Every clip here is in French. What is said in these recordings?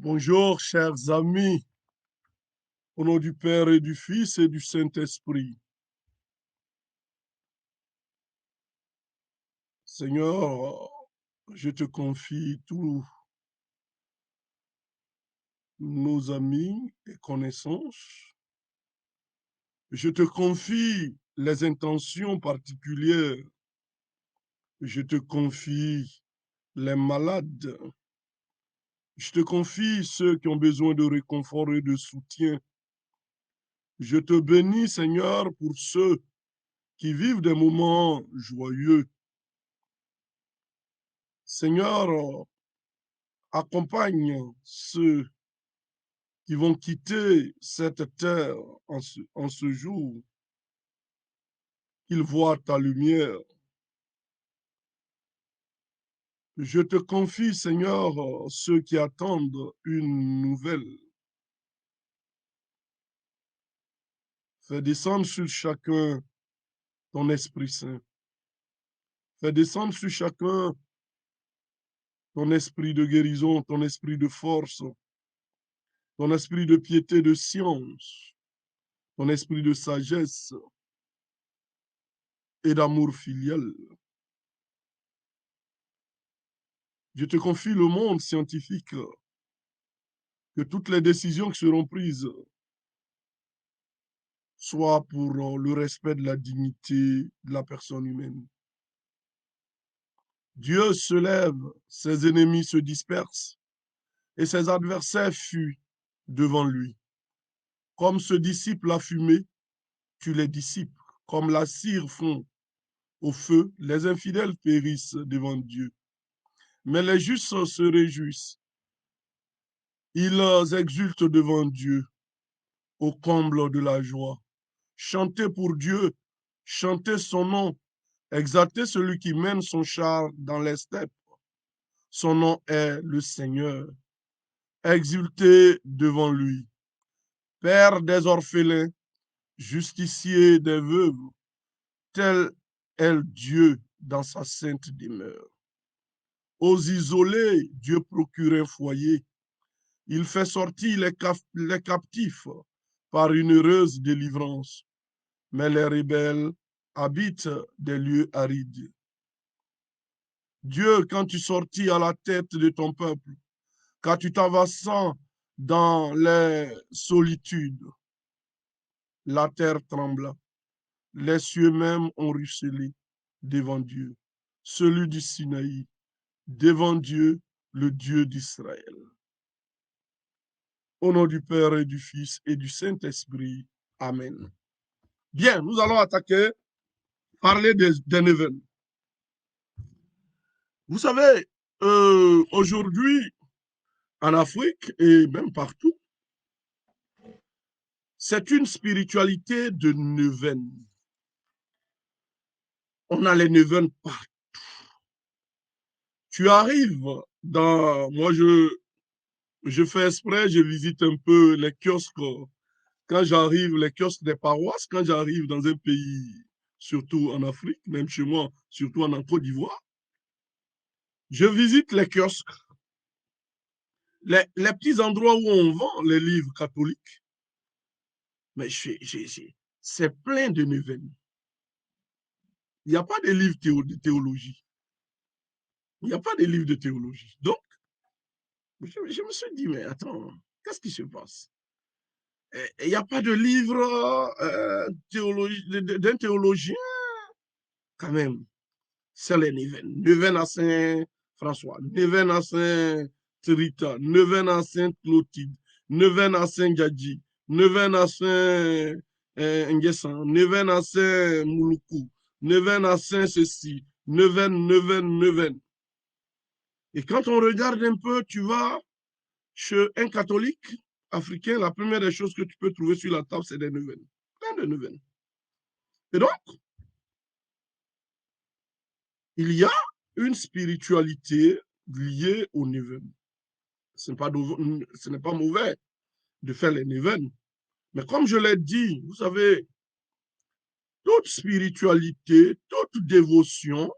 Bonjour, chers amis, au nom du Père et du Fils et du Saint-Esprit. Seigneur, je te confie tous nos amis et connaissances. Je te confie les intentions particulières. Je te confie les malades. Je te confie ceux qui ont besoin de réconfort et de soutien. Je te bénis, Seigneur, pour ceux qui vivent des moments joyeux. Seigneur, accompagne ceux qui vont quitter cette terre en ce jour, qu'ils voient ta lumière. Je te confie, Seigneur, ceux qui attendent une nouvelle. Fais descendre sur chacun ton Esprit Saint. Fais descendre sur chacun ton esprit de guérison, ton esprit de force, ton esprit de piété, de science, ton esprit de sagesse et d'amour filial. Je te confie le monde scientifique, que toutes les décisions qui seront prises soient pour le respect de la dignité de la personne humaine. Dieu se lève, ses ennemis se dispersent et ses adversaires fuient devant lui. Comme se dissipe la fumée, tu les dissipes. Comme la cire fond au feu, les infidèles périssent devant Dieu. Mais les justes se réjouissent. Ils exultent devant Dieu au comble de la joie. Chantez pour Dieu, chantez son nom, exaltez celui qui mène son char dans les steppes. Son nom est le Seigneur. Exultez devant lui. Père des orphelins, justicier des veuves, tel est Dieu dans sa sainte demeure. Aux isolés, Dieu procure un foyer. Il fait sortir les captifs par une heureuse délivrance. Mais les rebelles habitent des lieux arides. Dieu, quand tu sortis à la tête de ton peuple, quand tu t'avançant dans les solitudes, la terre trembla, les cieux même ont ruisselé devant Dieu, celui du Sinaï, devant Dieu, le Dieu d'Israël. Au nom du Père et du Fils et du Saint-Esprit. Amen. Bien, nous allons parler des Néven. Vous savez, aujourd'hui, en Afrique et même partout, c'est une spiritualité de neuvaine. On a les neuvaines partout. Tu arrives dans... Moi, je fais exprès, je visite un peu les kiosques. Quand j'arrive, les kiosques des paroisses, quand j'arrive dans un pays, surtout en Afrique, même chez moi, surtout en Côte d'Ivoire, je visite les kiosques, les petits endroits où on vend les livres catholiques. Mais c'est plein de neuvaines. Il n'y a pas de livres de théologie. Il n'y a pas de livres de théologie. Donc, je me suis dit, mais attends, qu'est-ce qui se passe? Il n'y a pas de livre d'un théologien, quand même. C'est les Neuvaines. Neuvaine à Saint-François, Neuvaine à Saint-Rita, Neuvaine à Sainte-Clotilde, Neuvaine à Saint-Djadji, Neuvaine à Saint-Nguessan, Neuvaine à Saint-Mouloukou, Neuvaine à Saint-Cécile, Neuvaine. Et quand on regarde un peu, tu vas chez un catholique africain, la première des choses que tu peux trouver sur la table, c'est des neuvaines. Plein de neuvaines. Et donc, il y a une spiritualité liée aux neuvaines. Ce n'est pas mauvais de faire les neuvaines. Mais comme je l'ai dit, vous savez, toute spiritualité, toute dévotion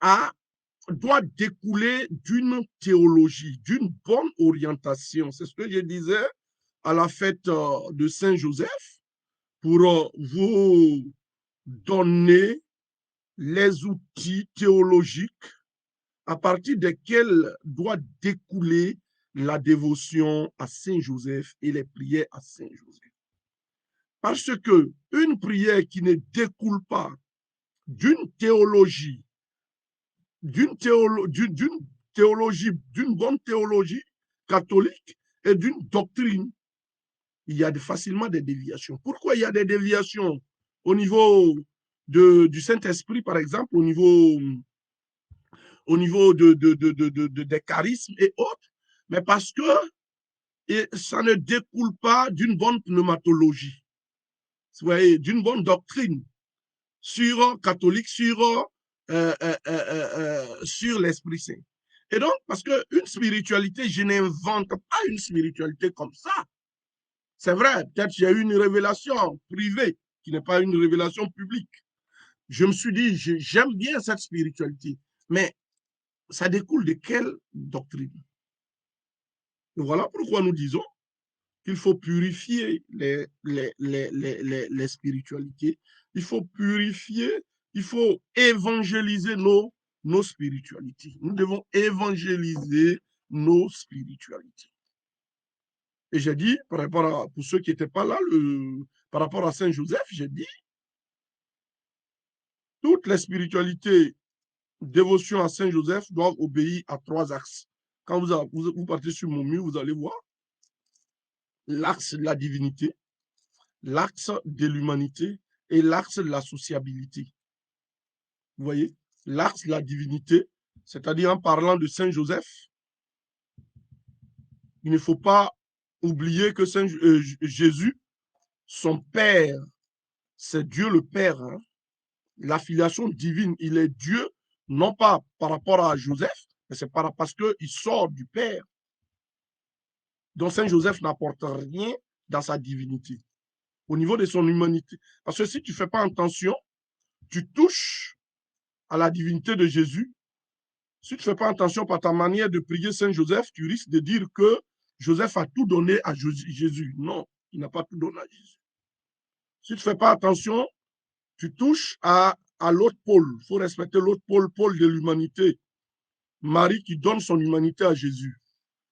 a doit découler d'une théologie, d'une bonne orientation. C'est ce que je disais à la fête de Saint-Joseph pour vous donner les outils théologiques à partir desquels doit découler la dévotion à Saint-Joseph et les prières à Saint-Joseph. Parce que une prière qui ne découle pas d'une théologie, d'une bonne théologie catholique et d'une doctrine, il y a facilement des déviations. Pourquoi il y a des déviations au niveau du Saint-Esprit, par exemple, au niveau des charismes et autres? Mais parce que ça ne découle pas d'une bonne pneumatologie, d'une bonne doctrine sur catholique, sur l'Esprit Saint. Et donc, parce qu'une spiritualité, je n'invente pas une spiritualité comme ça. C'est vrai, peut-être j'ai eu une révélation privée qui n'est pas une révélation publique. Je me suis dit, j'aime bien cette spiritualité, mais ça découle de quelle doctrine? Et voilà pourquoi nous disons qu'il faut purifier les spiritualités, il faut purifier, il faut évangéliser nos spiritualités. Nous devons évangéliser nos spiritualités. Et j'ai dit, pour ceux qui n'étaient pas là, par rapport à Saint-Joseph, j'ai dit, toutes les spiritualités, dévotion à Saint-Joseph doivent obéir à 3 axes. Quand vous partez sur mon mur, vous allez voir l'axe de la divinité, l'axe de l'humanité et l'axe de la sociabilité. Vous voyez, l'axe de la divinité, c'est-à-dire en parlant de Saint-Joseph, il ne faut pas oublier que Jésus, son Père, c'est Dieu le Père. Hein? La filiation divine, il est Dieu, non pas par rapport à Joseph, mais c'est parce qu'il sort du Père. Donc Saint-Joseph n'apporte rien dans sa divinité, au niveau de son humanité. Parce que si tu ne fais pas attention, tu touches à la divinité de Jésus. Si tu ne fais pas attention par ta manière de prier Saint-Joseph, tu risques de dire que Joseph a tout donné à Jésus. Non, il n'a pas tout donné à Jésus. Si tu ne fais pas attention, tu touches à l'autre pôle. Il faut respecter l'autre pôle de l'humanité. Marie qui donne son humanité à Jésus.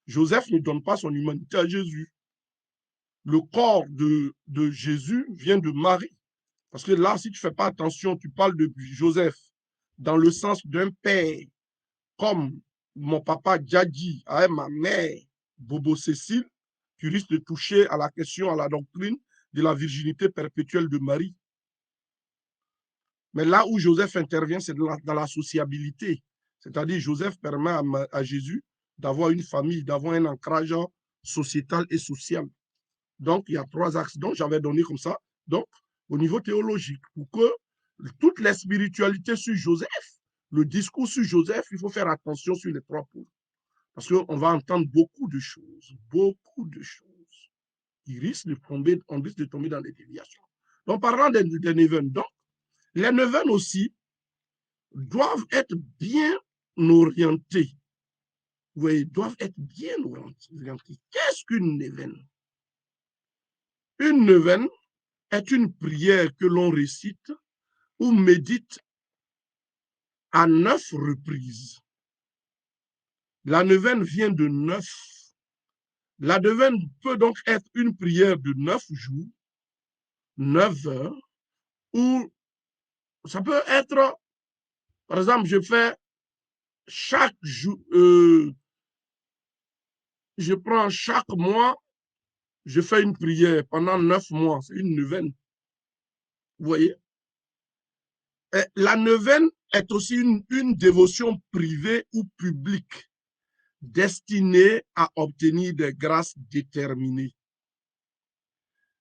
Joseph ne donne pas son humanité à Jésus. Le corps de Jésus vient de Marie. Parce que là, si tu ne fais pas attention, tu parles de Joseph dans le sens d'un père, comme mon papa Djadji avec ma mère Bobo Cécile, tu risques de toucher à la question, à la doctrine de la virginité perpétuelle de Marie. Mais là où Joseph intervient, c'est dans la sociabilité. C'est-à-dire, Joseph permet à Jésus d'avoir une famille, d'avoir un ancrage sociétal et social. Donc, il y a 3 axes dont j'avais donné comme ça. Donc, au niveau théologique, pour que toutes les spiritualités sur Joseph, le discours sur Joseph, il faut faire attention sur les 3 pôles. Parce qu'on va entendre beaucoup de choses. On risque de tomber dans des déviations. Donc, parlant des neuvaines, donc, les neuvaines aussi doivent être bien orientés. Oui, doivent être bien orientés. Qu'est-ce qu'une neuvaine? Une neuvaine est une prière que l'on récite ou médite à 9 reprises. La neuvaine vient de 9. La neuvaine peut donc être une prière de 9 jours, 9 heures, ou ça peut être, par exemple, je fais chaque jour, je prends chaque mois, je fais une prière pendant 9 mois, c'est une neuvaine. Vous voyez? Et la neuvaine est aussi une dévotion privée ou publique destinée à obtenir des grâces déterminées.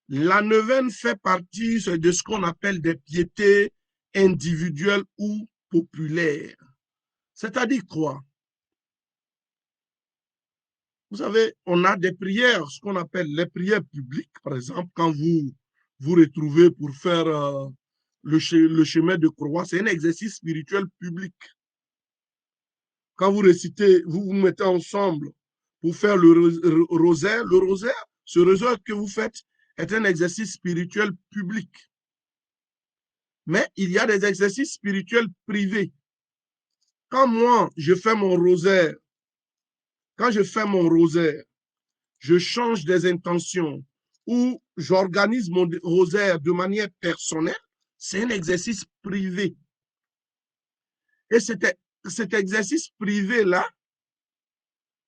La neuvaine fait partie de ce qu'on appelle des piétés individuelles ou populaires. C'est-à-dire quoi? Vous savez, on a des prières, ce qu'on appelle les prières publiques, par exemple, quand vous vous retrouvez pour faire le chemin de croix, c'est un exercice spirituel public. Quand vous récitez, vous vous mettez ensemble pour faire le rosaire, ce rosaire que vous faites est un exercice spirituel public. Mais il y a des exercices spirituels privés. Quand moi, je fais mon rosaire, quand je fais mon rosaire, je change des intentions ou j'organise mon rosaire de manière personnelle, c'est un exercice privé. Et cet exercice privé-là,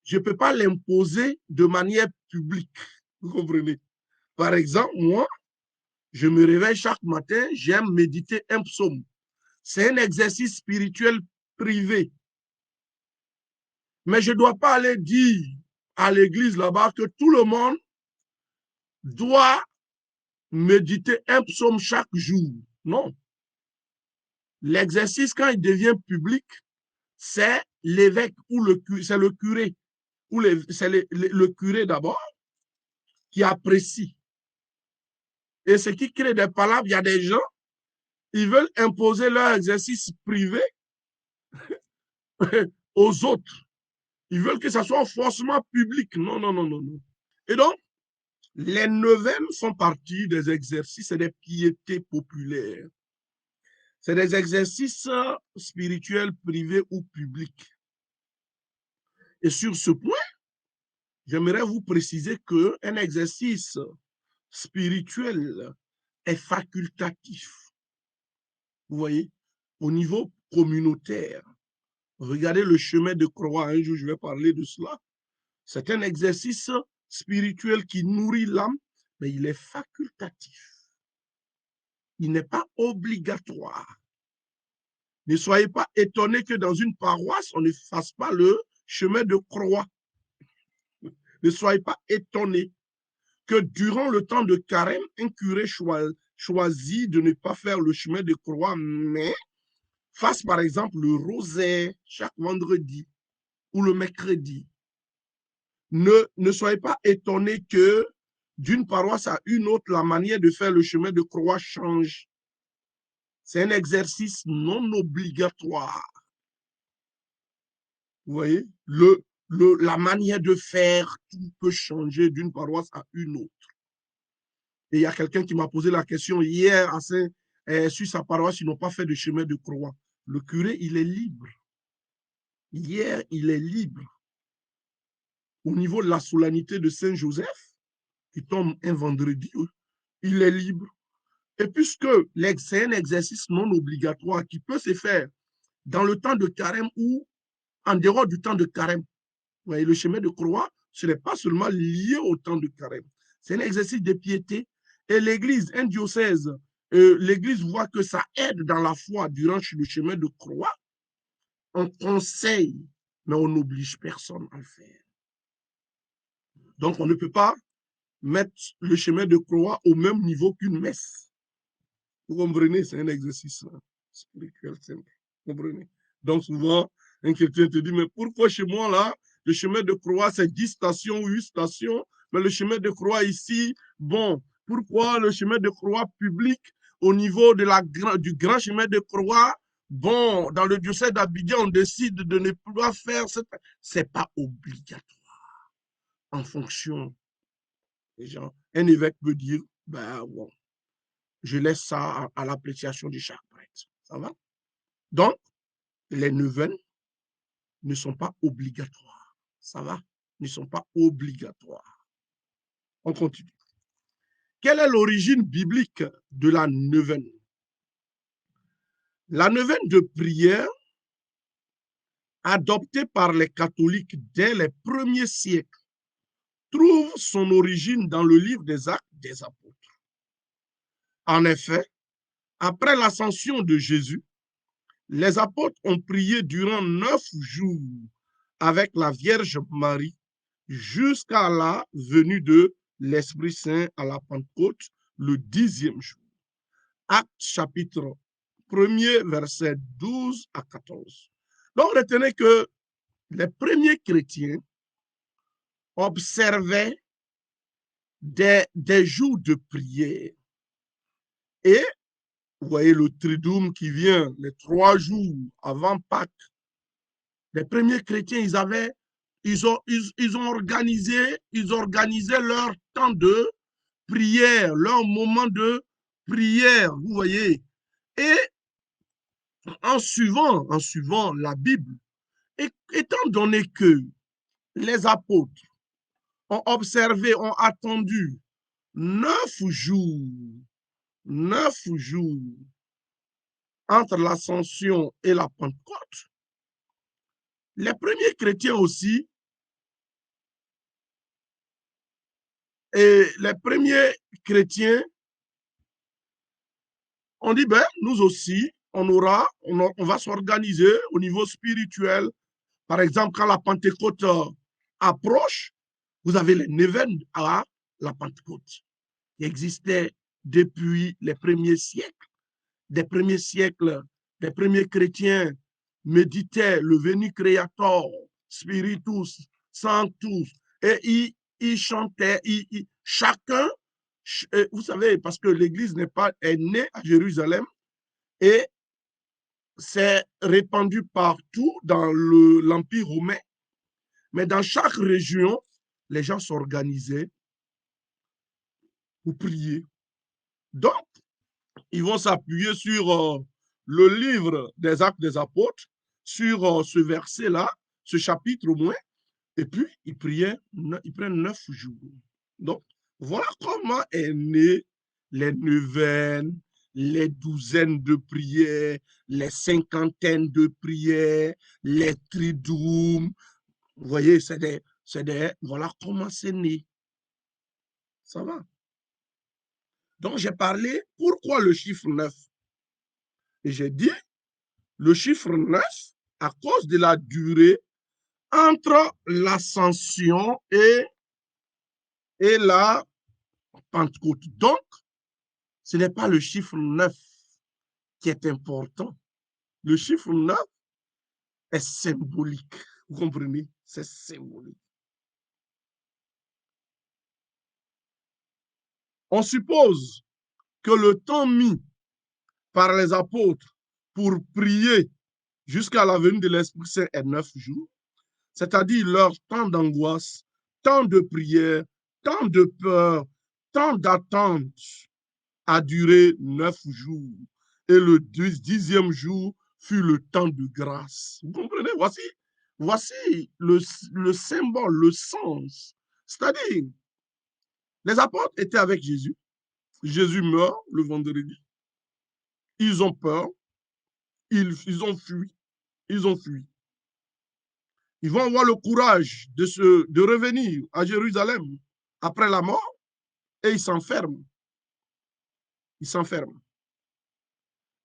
je ne peux pas l'imposer de manière publique. Vous comprenez? Par exemple, moi, je me réveille chaque matin, j'aime méditer un psaume. C'est un exercice spirituel privé. Mais je ne dois pas aller dire à l'église là-bas que tout le monde doit méditer un psaume chaque jour. Non. L'exercice, quand il devient public, c'est l'évêque ou c'est le curé, ou c'est le curé d'abord, qui apprécie. Et ce qui crée des palabres, il y a des gens, ils veulent imposer leur exercice privé aux autres. Ils veulent que ça soit forcément public. Non, non, non, non, non. Et donc, les neuvaines font partie des exercices et des piétés populaires. C'est des exercices spirituels privés ou publics. Et sur ce point, j'aimerais vous préciser qu'un exercice spirituel est facultatif. Vous voyez, au niveau communautaire, regardez le chemin de croix, un jour je vais parler de cela. C'est un exercice spirituel qui nourrit l'âme, mais il est facultatif. Il n'est pas obligatoire. Ne soyez pas étonnés que dans une paroisse, on ne fasse pas le chemin de croix. Ne soyez pas étonnés que durant le temps de carême, un curé choisit de ne pas faire le chemin de croix, mais fasse par exemple le rosaire chaque vendredi ou le mercredi. Ne soyez pas étonnés que d'une paroisse à une autre, la manière de faire le chemin de croix change. C'est un exercice non obligatoire. Vous voyez, la manière de faire, tout peut changer d'une paroisse à une autre. Et il y a quelqu'un qui m'a posé la question hier, sur sa paroisse, ils n'ont pas fait de chemin de croix. Le curé, il est libre. Hier, il est libre. Au niveau de la solennité de Saint-Joseph, qui tombe un vendredi, il est libre. Et puisque c'est un exercice non obligatoire qui peut se faire dans le temps de carême ou en dehors du temps de carême, vous voyez, le chemin de croix, ce n'est pas seulement lié au temps de carême. C'est un exercice de piété. Et l'Église, un diocèse, l'Église voit que ça aide dans la foi durant le chemin de croix. On conseille, mais on n'oblige personne à le faire. Donc, on ne peut pas mettre le chemin de croix au même niveau qu'une messe. Vous comprenez, c'est un exercice spirituel simple. Vous comprenez? Donc, souvent, un chrétien te dit, mais pourquoi chez moi, là, le chemin de croix, c'est 10 stations ou 8 stations, mais le chemin de croix ici, bon, pourquoi le chemin de croix public au niveau du grand chemin de croix, bon, dans le diocèse d'Abidjan, on décide de ne pas faire, c'est pas obligatoire en fonction des gens. Un évêque peut dire, ben bon, je laisse ça à l'appréciation de chaque prêtre. Ça va? Donc, les neuvaines ne sont pas obligatoires. Ça va? Ne sont pas obligatoires. On continue. Quelle est l'origine biblique de la neuvaine? La neuvaine de prière, adoptée par les catholiques dès les premiers siècles, trouve son origine dans le livre des Actes des Apôtres. En effet, après l'ascension de Jésus, les apôtres ont prié durant 9 jours avec la Vierge Marie jusqu'à la venue de l'Esprit Saint à la Pentecôte, le 10e jour. Actes chapitre 1er, versets 12 à 14. Donc, retenez que les premiers chrétiens observaient des jours de prière. Et, vous voyez le triduum qui vient les 3 jours avant Pâques, Les premiers chrétiens, ils ont organisé leur temps de prière, leur moment de prière, vous voyez. Et en suivant la Bible, et, étant donné que les apôtres ont observé, ont attendu 9 jours, 9 jours entre l'ascension et la Pentecôte, les premiers chrétiens aussi, et les premiers chrétiens ont dit, ben, nous aussi, on va s'organiser au niveau spirituel. Par exemple, quand la Pentecôte approche, vous avez les neuvaines à la Pentecôte qui existaient depuis les premiers siècles. Des premiers siècles, des premiers chrétiens méditaient le Veni Creator, Spiritus, Sanctus, et ils chantaient, chacun, vous savez, parce que l'Église est née à Jérusalem et s'est répandue partout dans l'Empire romain, mais dans chaque région, les gens s'organisaient pour prier. Donc, ils vont s'appuyer sur le livre des Actes des Apôtres, sur ce verset-là, ce chapitre au moins, et puis ils prennent 9 jours. Donc, voilà comment est né les neuvaines, les douzaines de prières, les cinquantaines de prières, les triduums. Vous voyez, voilà comment c'est né. Ça va? Donc, j'ai parlé, pourquoi le chiffre 9? Et j'ai dit, le chiffre 9, à cause de la durée entre l'ascension et la Pentecôte. Donc, ce n'est pas le chiffre 9 qui est important. Le chiffre 9 est symbolique. Vous comprenez? C'est symbolique. On suppose que le temps mis par les apôtres pour prier jusqu'à la venue de l'Esprit Saint est 9 jours, c'est-à-dire leur temps d'angoisse, temps de prière, temps de peur, temps d'attente a duré 9 jours. Et le 10e jour fut le temps de grâce. Vous comprenez? Voici le symbole, le sens. C'est-à-dire, les apôtres étaient avec Jésus. Jésus meurt le vendredi. Ils ont peur. Ils ont fui. Ils ont fui. Ils vont avoir le courage de revenir à Jérusalem après la mort et ils s'enferment. Ils s'enferment.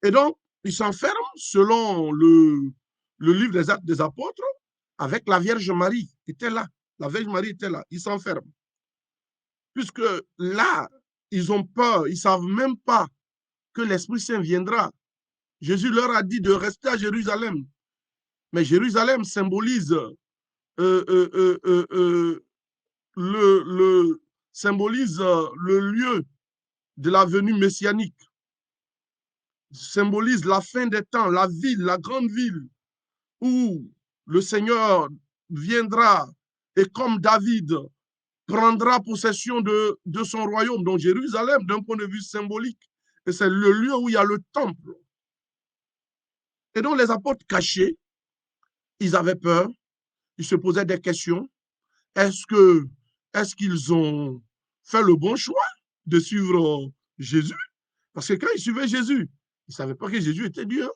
Et donc, ils s'enferment selon le livre des Actes des Apôtres avec la Vierge Marie qui était là. La Vierge Marie était là. Ils s'enferment. Puisque là, ils ont peur. Ils ne savent même pas que l'Esprit Saint viendra. Jésus leur a dit de rester à Jérusalem. Mais Jérusalem symbolise symbolise le lieu de la venue messianique, symbolise la fin des temps, la ville, la grande ville où le Seigneur viendra et comme David prendra possession de son royaume, donc Jérusalem d'un point de vue symbolique. Et c'est le lieu où il y a le temple. Et donc les apôtres cachés, ils avaient peur, ils se posaient des questions. Est-ce qu'ils ont fait le bon choix de suivre Jésus? Parce que quand ils suivaient Jésus, ils ne savaient pas que Jésus était Dieu.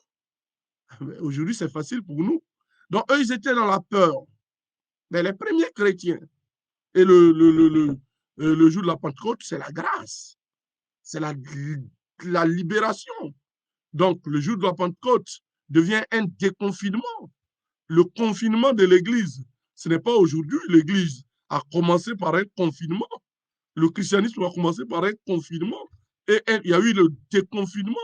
Aujourd'hui, c'est facile pour nous. Donc, eux, ils étaient dans la peur. Mais les premiers chrétiens, et le jour de la Pentecôte, c'est la grâce. C'est la libération. Donc, le jour de la Pentecôte devient un déconfinement. Le confinement de l'Église, ce n'est pas aujourd'hui. L'Église a commencé par un confinement. Le christianisme a commencé par un confinement. Et il y a eu le déconfinement.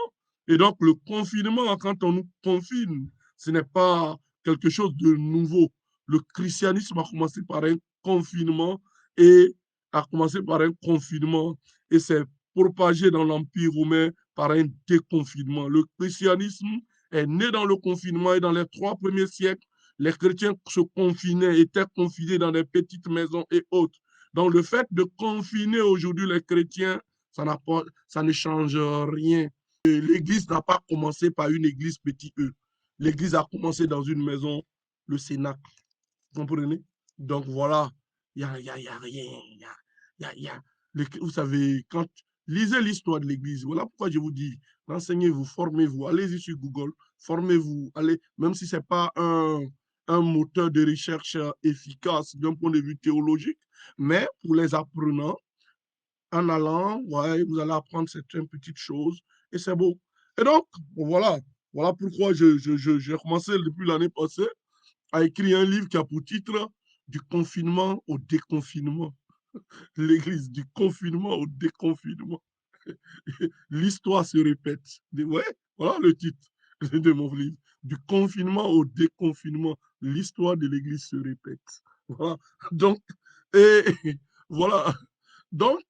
Et donc, le confinement, quand on nous confine, ce n'est pas quelque chose de nouveau. Le christianisme a commencé par un confinement et a commencé par un confinement et s'est propagé dans l'Empire romain par un déconfinement. Le christianisme est né dans le confinement et dans les 3 premiers siècles, les chrétiens se confinaient, étaient confinés dans des petites maisons et autres. Donc, le fait de confiner aujourd'hui les chrétiens, ça ne change rien. L'Église n'a pas commencé par une église petit E. L'Église a commencé dans une maison, le Cénacle. Vous comprenez? Donc, voilà, il n'y a rien. Vous savez, lisez l'histoire de l'Église. Voilà pourquoi je vous dis, renseignez-vous, formez-vous, allez-y sur Google, formez-vous, allez, même si ce n'est pas un moteur de recherche efficace d'un point de vue théologique, mais pour les apprenants, en allant, ouais, vous allez apprendre certaines petites choses et c'est beau. Et donc, voilà, voilà pourquoi j'ai commencé depuis l'année passée à écrire un livre qui a pour titre Du confinement au déconfinement. L'Église, du confinement au déconfinement. L'histoire se répète. Ouais, voilà le titre de mon livre. Du confinement au déconfinement, l'histoire de l'Église se répète. Voilà. Donc, et voilà. Donc,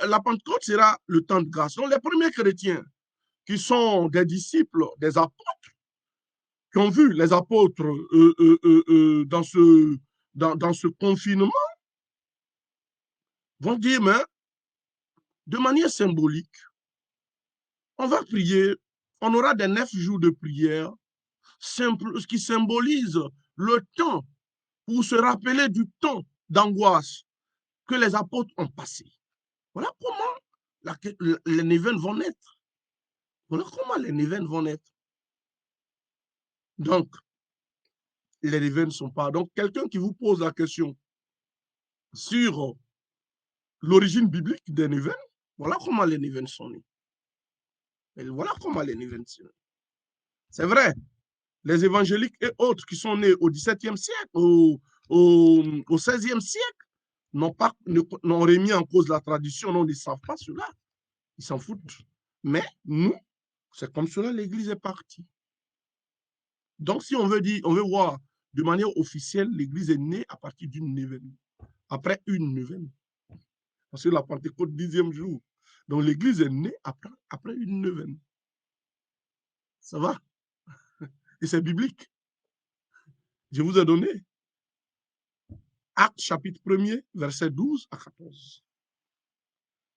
la Pentecôte sera le temps de grâce. Donc, les premiers chrétiens qui sont des disciples des apôtres, qui ont vu les apôtres dans ce confinement, vont dire, mais de manière symbolique, on va prier, on aura des 9 jours de prière, ce qui symbolise le temps pour se rappeler du temps d'angoisse que les apôtres ont passé. Voilà comment les Névènes vont naître. Voilà comment les Névènes vont naître. Donc, les Névènes ne sont pas. Donc, quelqu'un qui vous pose la question sur l'origine biblique des Névènes, voilà comment les Névènes sont nés. Et voilà comment les Névènes sont nés. C'est vrai, les évangéliques et autres qui sont nés au XVIIe siècle, au XVIe siècle, n'ont remis en cause la tradition, non, ils ne savent pas cela. Ils s'en foutent. Mais nous, c'est comme cela l'Église est partie. Donc, si on veut dire, on veut voir de manière officielle, l'Église est née à partir d'une neuvaine. Après une neuvaine. Parce que la Pentecôte, 10e jour. Donc, l'Église est née après une neuvaine. Ça va? Et c'est biblique. Je vous ai donné Actes chapitre 1er, verset 12 à 14.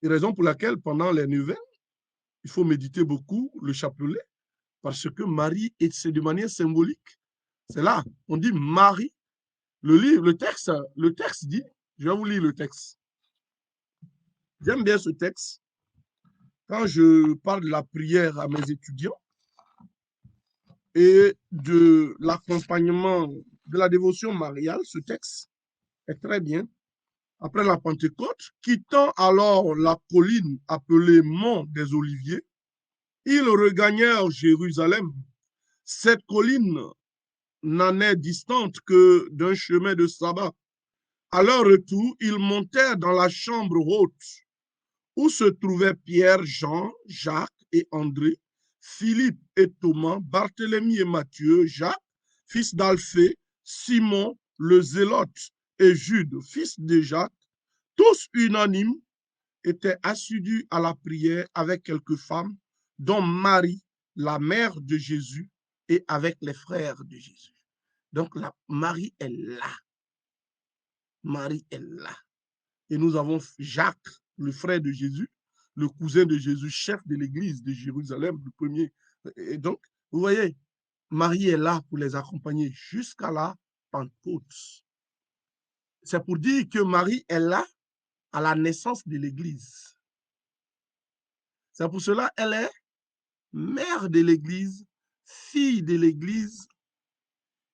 Et raison pour laquelle, pendant les neuvaines, il faut méditer beaucoup le chapelet, parce que Marie, et c'est de manière symbolique. C'est là, on dit Marie. Le texte dit, je vais vous lire le texte. J'aime bien ce texte. Quand je parle de la prière à mes étudiants et de l'accompagnement de la dévotion mariale, ce texte est très bien. Après la Pentecôte, quittant alors la colline appelée Mont des Oliviers, ils regagnèrent Jérusalem. Cette colline n'en est distante que d'un chemin de sabbat. À leur retour, ils montèrent dans la chambre haute où se trouvaient Pierre, Jean, Jacques et André, Philippe et Thomas, Barthélemy et Matthieu, Jacques, fils d'Alphée, Simon le Zélote et Jude, fils de Jacques, tous unanimes, étaient assidus à la prière avec quelques femmes, dont Marie, la mère de Jésus, et avec les frères de Jésus. Donc, Marie est là. Marie est là. Et nous avons Jacques, le frère de Jésus, le cousin de Jésus, chef de l'église de Jérusalem, le premier. Et donc, vous voyez, Marie est là pour les accompagner jusqu'à la Pentecôte. C'est pour dire que Marie est là à la naissance de l'église. C'est pour cela qu'elle est mère de l'église, fille de l'église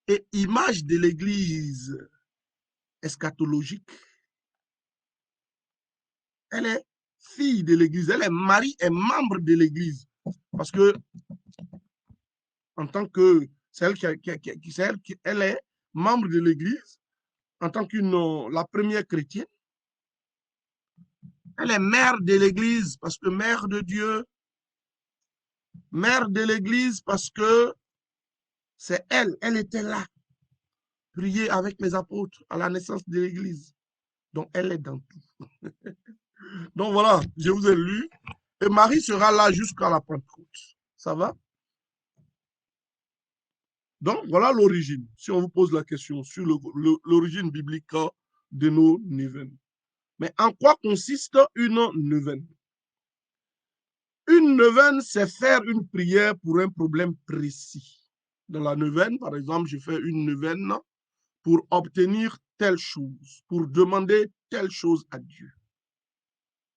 et image de l'église eschatologique. Elle est fille de l'église, elle est Marie est membre de l'église. Parce que, en tant que, elle est membre de l'église, en tant la première chrétienne. Elle est mère de l'église parce que mère de Dieu, mère de l'église parce que c'est elle était là, prier avec les apôtres à la naissance de l'église. Donc, elle est dans tout. Donc, voilà, je vous ai lu. Et Marie sera là jusqu'à la Pentecôte. Ça va? Donc, voilà l'origine. Si on vous pose la question sur l'origine biblique de nos neuvaines. Mais en quoi consiste une neuvaine? Une neuvaine, c'est faire une prière pour un problème précis. Dans la neuvaine, par exemple, je fais une neuvaine pour obtenir telle chose, pour demander telle chose à Dieu.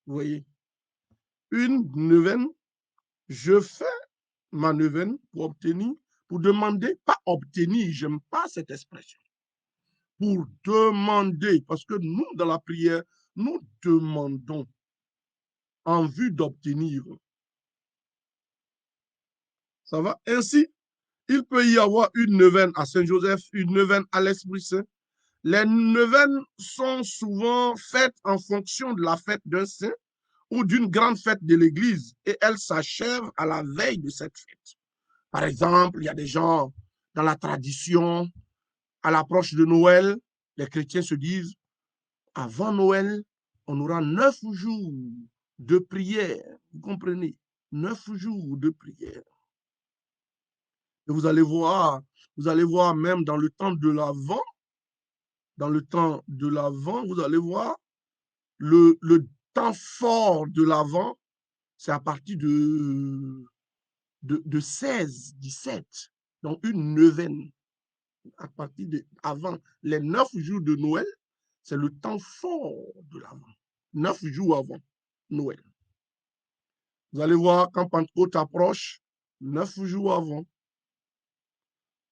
Vous voyez? Une neuvaine, je fais ma neuvaine pour obtenir, pour demander, pas obtenir, j'aime pas cette expression. Pour demander, parce que nous, dans la prière, nous demandons en vue d'obtenir. Ça va? Ainsi, il peut y avoir une neuvaine à Saint-Joseph, une neuvaine à l'Esprit Saint. Les neuvaines sont souvent faites en fonction de la fête d'un saint ou d'une grande fête de l'Église et elles s'achèvent à la veille de cette fête. Par exemple, il y a des gens dans la tradition, à l'approche de Noël, les chrétiens se disent, avant Noël, on aura 9 jours de prière. Vous comprenez? 9 jours de prière. Et vous allez voir même dans le temps de l'Avent, vous allez voir le temps fort de l'Avent, c'est à partir de 16, 17. Donc une neuvaine. À partir avant les 9 jours de Noël, c'est le temps fort de l'Avent. 9 jours avant Noël. Vous allez voir quand Pentecôte approche, 9 jours avant.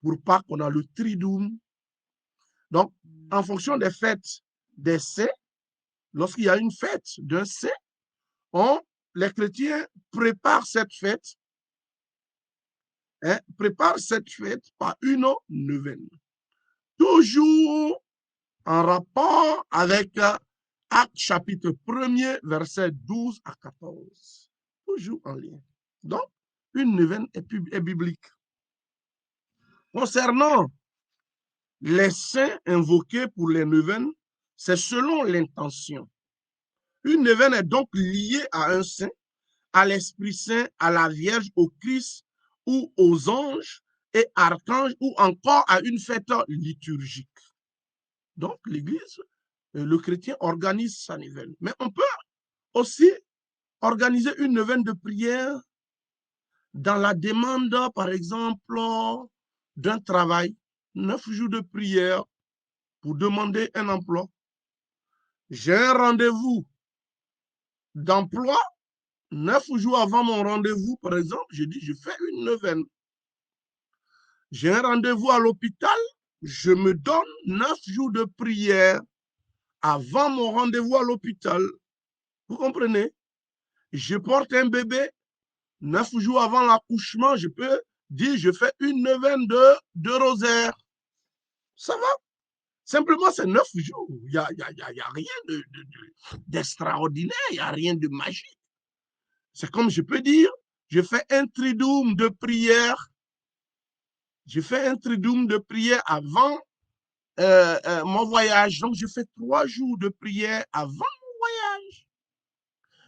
Pour Pâques, on a le Triduum. Donc, en fonction des fêtes des saints, lorsqu'il y a une fête d'un saint, les chrétiens préparent cette fête, par une neuvaine. Toujours en rapport avec Actes chapitre 1er, versets 12 à 14. Toujours en lien. Donc, une neuvaine est biblique. Concernant les saints invoqués pour les neuvaines, c'est selon l'intention. Une neuvaine est donc liée à un saint, à l'Esprit Saint, à la Vierge, au Christ ou aux anges et archanges ou encore à une fête liturgique. Donc, l'Église, le chrétien organise sa neuvaine. Mais on peut aussi organiser une neuvaine de prière dans la demande, par exemple, d'un travail. 9 jours de prière pour demander un emploi. J'ai un rendez-vous d'emploi. 9 jours avant mon rendez-vous, par exemple, je dis, je fais une neuvaine. J'ai un rendez-vous à l'hôpital. Je me donne 9 jours de prière avant mon rendez-vous à l'hôpital. Vous comprenez? Je porte un bébé. 9 jours avant l'accouchement, je peux dire, je fais une neuvaine de rosaire. Ça va? Simplement, c'est 9 jours. Il n'y a rien d'extraordinaire, il n'y a rien de magique. C'est comme je peux dire, je fais un triduum de prière. Je fais un triduum de prière avant mon voyage. Donc, je fais 3 jours de prière avant mon voyage.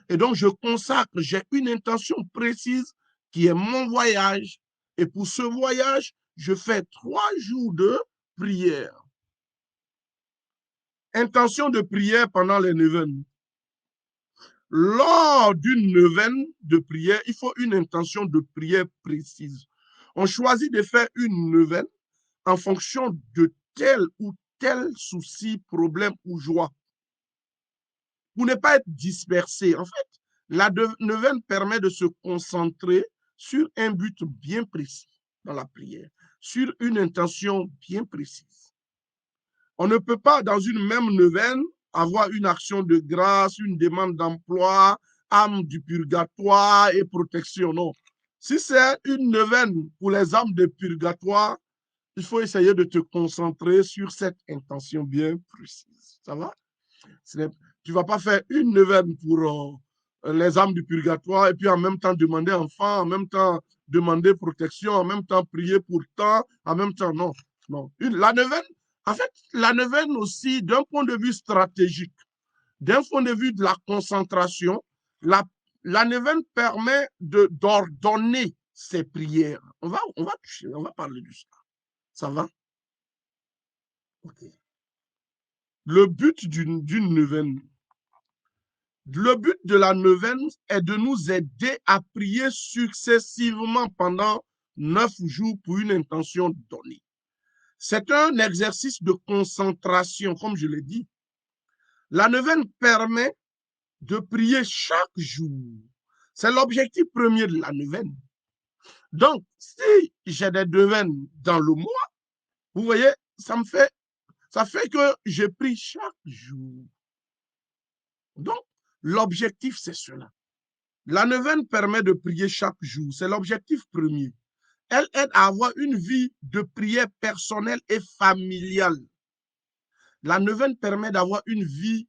Et donc, je consacre, j'ai une intention précise qui est mon voyage. Et pour ce voyage, je fais 3 jours de prière. Intention de prière pendant les neuvaines. Lors d'une neuvaine de prière, il faut une intention de prière précise. On choisit de faire une neuvaine en fonction de tel ou tel souci, problème ou joie. Pour ne pas être dispersé, en fait, la neuvaine permet de se concentrer sur un but bien précis dans la prière, sur une intention bien précise. On ne peut pas, dans une même neuvaine, avoir une action de grâce, une demande d'emploi, âme du purgatoire et protection. Non. Si c'est une neuvaine pour les âmes de purgatoire, il faut essayer de te concentrer sur cette intention bien précise. Ça va? Tu ne vas pas faire une neuvaine pour les âmes du purgatoire et puis en même temps demander enfant, en même temps demander protection, en même temps prier pour tant, en même temps, non. Non. La neuvaine, en fait, la neuvaine aussi, d'un point de vue stratégique, d'un point de vue de la concentration, la neuvaine permet d'ordonner ses prières. On va parler de ça. Ça va? Ok. Le but d'une neuvaine, le but de la neuvaine est de nous aider à prier successivement pendant 9 jours pour une intention donnée. C'est un exercice de concentration, comme je l'ai dit. La neuvaine permet de prier chaque jour. C'est l'objectif premier de la neuvaine. Donc, si j'ai des neuvaines dans le mois, vous voyez, ça fait que je prie chaque jour. Donc, l'objectif, c'est cela. La neuvaine permet de prier chaque jour. C'est l'objectif premier. Elle aide à avoir une vie de prière personnelle et familiale. La neuvaine permet d'avoir une vie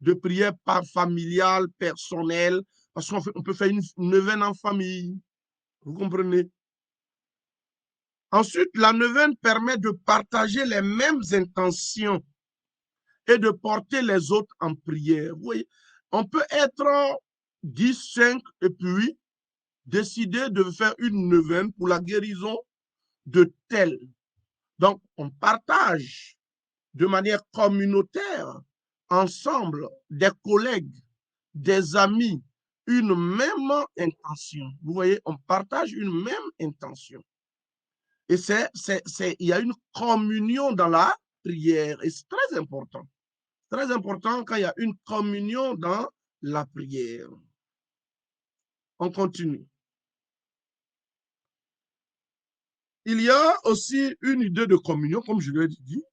de prière familiale, personnelle, parce qu'on peut faire une neuvaine en famille. Vous comprenez? Ensuite, la neuvaine permet de partager les mêmes intentions et de porter les autres en prière. Vous voyez, on peut être 10, 5 et puis décider de faire une neuvaine pour la guérison de tel. Donc, on partage de manière communautaire, ensemble, des collègues, des amis, une même intention. Vous voyez, on partage une même intention. Et il y a une communion dans la prière. Et c'est très important. Très important quand il y a une communion dans la prière. On continue. Il y a aussi une idée de communion, comme je l'ai dit,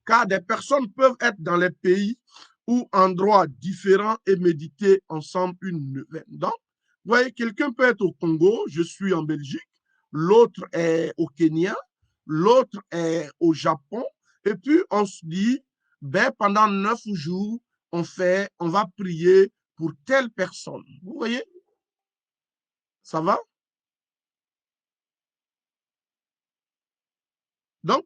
car des personnes peuvent être dans les pays ou endroits différents et méditer ensemble une neuvaine. Donc, vous voyez, quelqu'un peut être au Congo, je suis en Belgique, l'autre est au Kenya, l'autre est au Japon, et puis on se dit, ben, pendant 9 jours, on va prier pour telle personne. Vous voyez? Ça va? Donc,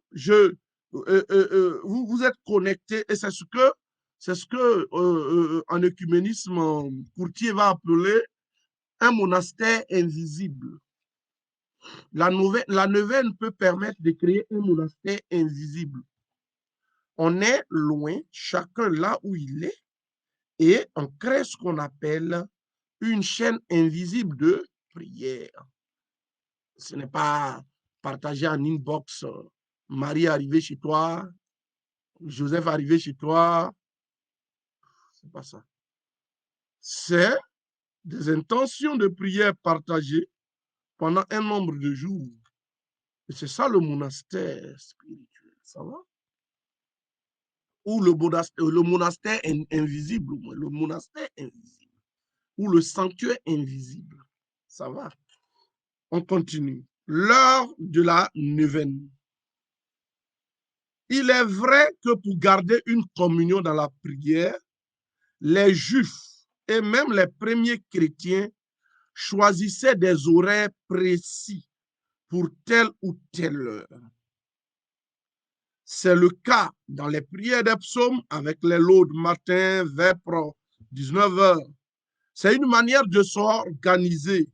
vous êtes connectés et c'est ce que en œcuménisme, Courtier va appeler un monastère invisible. La neuvaine peut permettre de créer un monastère invisible. On est loin, chacun là où il est, et on crée ce qu'on appelle une chaîne invisible de prière. Ce n'est pas partagé en inbox, Marie est arrivée chez toi, Joseph est arrivé chez toi, c'est pas ça. C'est des intentions de prière partagées pendant un nombre de jours. Et c'est ça le monastère spirituel, ça va? Ou le monastère invisible, le monastère invisible, ou le sanctuaire invisible, ça va? On continue. L'heure de la neuvaine. Il est vrai que pour garder une communion dans la prière, les Juifs et même les premiers chrétiens choisissaient des horaires précis pour telle ou telle heure. C'est le cas dans les prières des psaumes avec les laudes matin, vêpres, 19 heures. C'est une manière de s'organiser.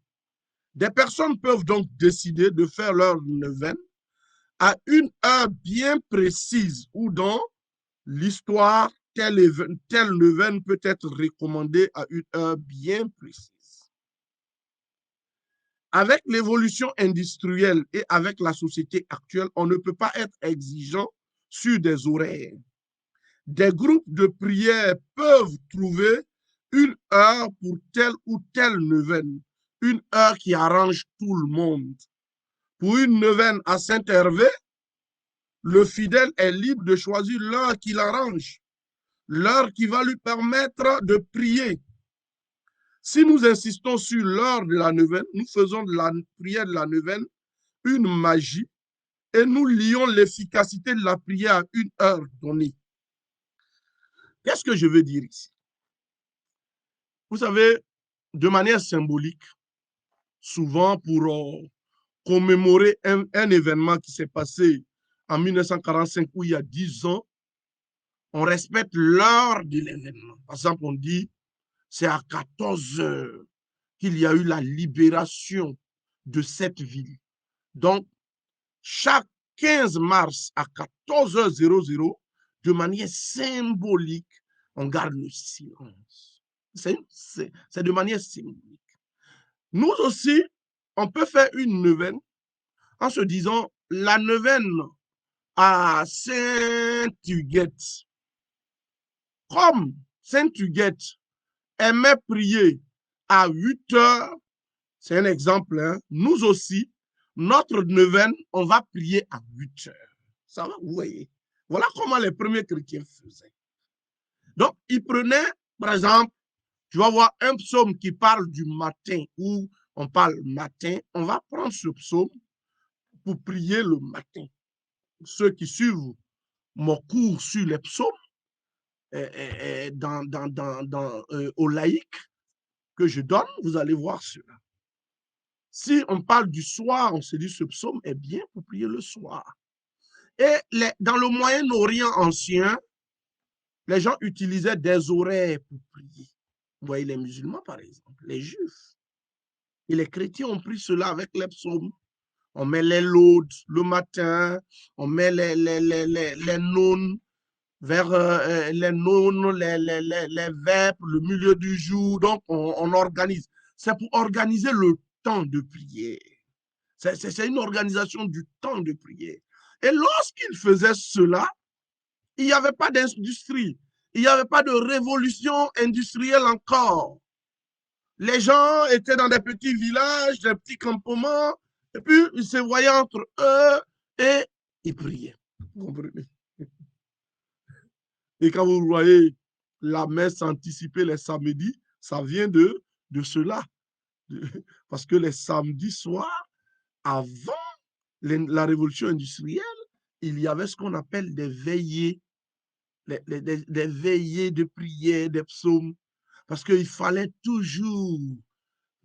Des personnes peuvent donc décider de faire leur neuvaine à une heure bien précise ou dans l'histoire, telle neuvaine peut être recommandée à une heure bien précise. Avec l'évolution industrielle et avec la société actuelle, on ne peut pas être exigeant sur des horaires. Des groupes de prière peuvent trouver une heure pour telle ou telle neuvaine, une heure qui arrange tout le monde. Pour une neuvaine à Saint-Hervé, le fidèle est libre de choisir l'heure qu'il arrange, l'heure qui va lui permettre de prier. Si nous insistons sur l'heure de la neuvaine, nous faisons de la prière de la neuvaine une magie et nous lions l'efficacité de la prière à une heure donnée. Qu'est-ce que je veux dire ici? Vous savez, de manière symbolique, souvent pour commémorer un événement qui s'est passé en 1945 où il y a 10 ans, on respecte l'heure de l'événement. Par exemple, on dit c'est à 14 heures qu'il y a eu la libération de cette ville. Donc, chaque 15 mars à 14h00, de manière symbolique, on garde le silence. C'est de manière symbolique. Nous aussi, on peut faire une neuvaine en se disant la neuvaine à Sainte-Huguette. Comme Sainte-Huguette aimait prier à 8 heures, c'est un exemple, hein, nous aussi, notre neuvaine, on va prier à 8 heures. Ça va, vous voyez. Voilà comment les premiers chrétiens faisaient. Donc, ils prenaient, par exemple, tu vas voir un psaume qui parle du matin, où on parle matin, on va prendre ce psaume pour prier le matin. Ceux qui suivent mon cours sur les psaumes, au laïc que je donne, vous allez voir cela. Si on parle du soir, on se dit ce psaume est bien pour prier le soir. Et dans le Moyen-Orient ancien, les gens utilisaient des horaires pour prier. Vous voyez les musulmans, par exemple, les juifs. Et les chrétiens ont pris cela avec les psaumes. On met les laudes le matin, on met les nonnes vers les nonnes, les vêpres, le milieu du jour. Donc, on organise. C'est pour organiser le temps de prière. C'est une organisation du temps de prière. Et lorsqu'ils faisaient cela, il n'y avait pas d'industrie. Il n'y avait pas de révolution industrielle encore. Les gens étaient dans des petits villages, des petits campements, et puis ils se voyaient entre eux et ils priaient. Vous comprenez? Et quand vous voyez la messe anticipée les samedis, ça vient de cela. Parce que les samedis soirs, avant la révolution industrielle, il y avait ce qu'on appelle des veillées, des veillées de prière, des psaumes, parce qu'il fallait toujours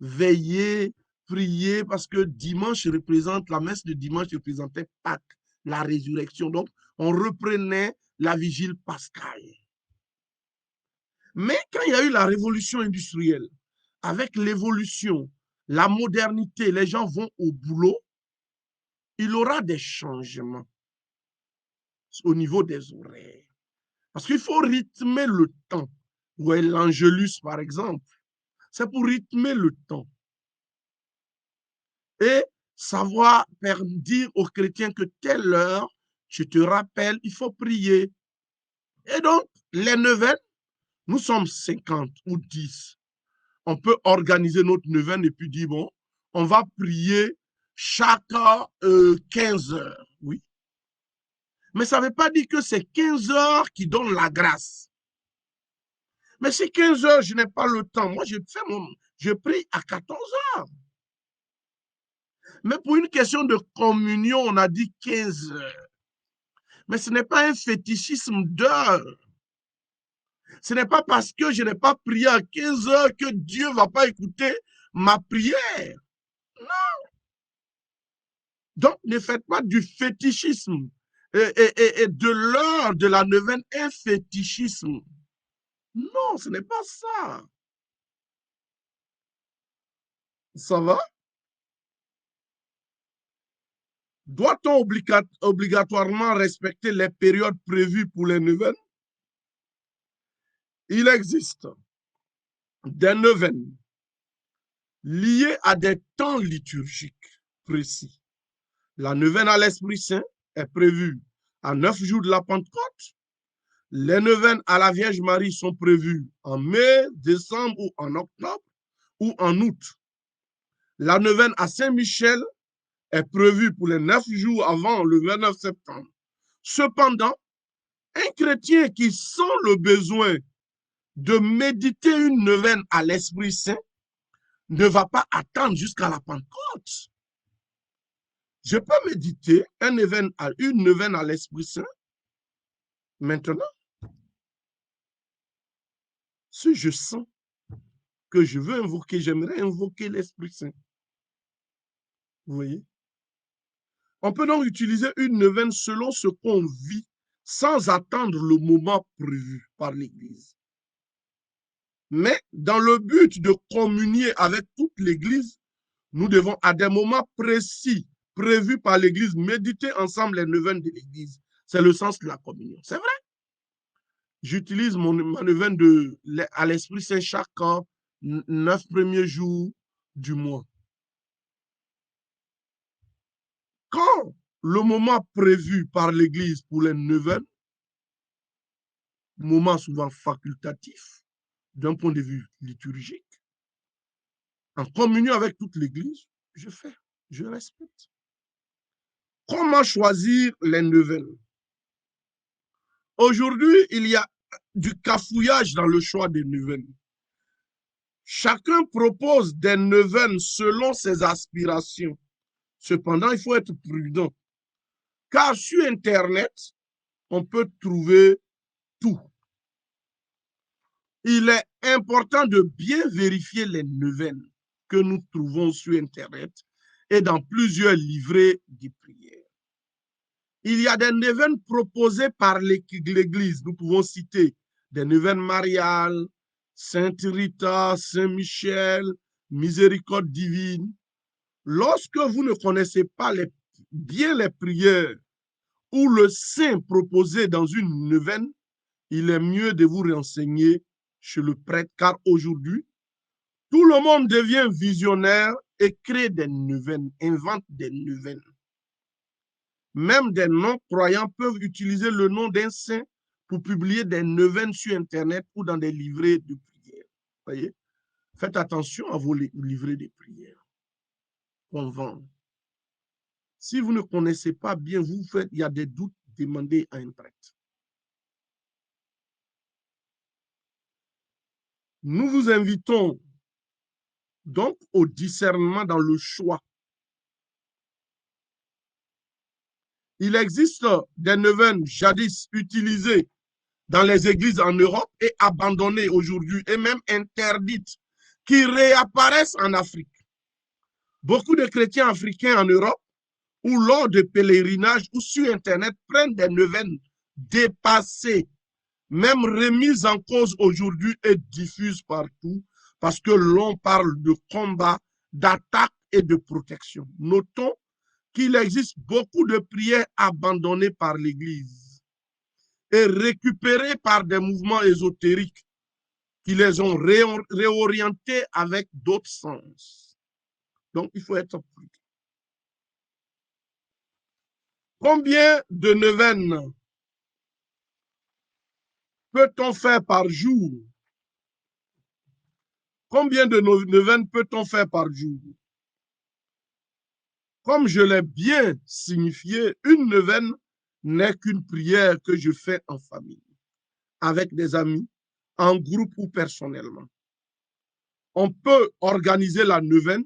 veiller, prier, parce que dimanche représente, la messe de dimanche représentait Pâques, la résurrection. Donc, on reprenait la vigile pascale. Mais quand il y a eu la révolution industrielle, avec l'évolution, la modernité, les gens vont au boulot, il y aura des changements au niveau des horaires. Parce qu'il faut rythmer le temps. Ouais, l'Angélus, par exemple, c'est pour rythmer le temps. Et savoir dire aux chrétiens que telle heure, je te rappelle, il faut prier. Et donc, les neuvaines, nous sommes 50 ou 10. On peut organiser notre neuvaine et puis dire, bon, on va prier chaque 15 heures. Oui. Mais ça ne veut pas dire que c'est 15 heures qui donnent la grâce. Mais si 15 heures, je n'ai pas le temps, moi, je prie à 14 heures. Mais pour une question de communion, on a dit 15 heures. Mais ce n'est pas un fétichisme d'heures. Ce n'est pas parce que je n'ai pas prié à 15 heures que Dieu ne va pas écouter ma prière. Non. Donc, ne faites pas du fétichisme et de l'heure de la neuvaine un fétichisme. Non, ce n'est pas ça. Ça va? Doit-on obligatoirement respecter les périodes prévues pour les neuvaines? Il existe des neuvaines liées à des temps liturgiques précis. La neuvaine à l'Esprit Saint est prévue à 9 jours de la Pentecôte. Les neuvaines à la Vierge Marie sont prévues en mai, décembre ou en octobre ou en août. La neuvaine à Saint-Michel est prévue pour les 9 jours avant le 29 septembre. Cependant, un chrétien qui sent le besoin de méditer une neuvaine à l'Esprit Saint ne va pas attendre jusqu'à la Pentecôte. Je peux méditer une neuvaine à l'Esprit Saint maintenant si je sens que je veux invoquer, j'aimerais invoquer l'Esprit Saint. Vous voyez? On peut donc utiliser une neuvaine selon ce qu'on vit sans attendre le moment prévu par l'Église. Mais dans le but de communier avec toute l'Église, nous devons à des moments précis prévues par l'Église, méditer ensemble les neuvaines de l'Église. C'est le sens de la communion. C'est vrai. J'utilise ma neuvaine à l'Esprit Saint chaque 9 premiers jours du mois. Quand le moment prévu par l'Église pour les neuvaines, moment souvent facultatif, d'un point de vue liturgique, en communion avec toute l'Église, je fais, je respecte. Comment choisir les neuvaines? Aujourd'hui, il y a du cafouillage dans le choix des neuvaines. Chacun propose des neuvaines selon ses aspirations. Cependant, il faut être prudent, car sur Internet, on peut trouver tout. Il est important de bien vérifier les neuvaines que nous trouvons sur Internet et dans plusieurs livrets de prières. Il y a des neuvaines proposées par l'Église. Nous pouvons citer des neuvaines mariales, Sainte Rita, Saint Michel, Miséricorde divine. Lorsque vous ne connaissez pas bien les prières ou le saint proposé dans une neuvaine, il est mieux de vous renseigner chez le prêtre, car aujourd'hui, tout le monde devient visionnaire et crée des neuvaines, invente des neuvaines. Même des non-croyants peuvent utiliser le nom d'un saint pour publier des neuvaines sur Internet ou dans des livrets de prière. Voyez? Faites attention à vos livrets de prière qu'on vend. Si vous ne connaissez pas bien, il y a des doutes, demandez à un prêtre. Nous vous invitons donc au discernement dans le choix. Il existe des neuvaines jadis utilisées dans les églises en Europe et abandonnées aujourd'hui et même interdites, qui réapparaissent en Afrique. Beaucoup de chrétiens africains en Europe ou lors de pèlerinages ou sur Internet prennent des neuvaines dépassées, même remises en cause aujourd'hui et diffusent partout parce que l'on parle de combat, d'attaque et de protection. Notons qu'il existe beaucoup de prières abandonnées par l'Église et récupérées par des mouvements ésotériques qui les ont réorientées avec d'autres sens. Donc, il faut être prudent. Combien de neuvaines peut-on faire par jour? Combien de neuvaines peut-on faire par jour? Comme je l'ai bien signifié, une neuvaine n'est qu'une prière que je fais en famille, avec des amis, en groupe ou personnellement. On peut organiser la neuvaine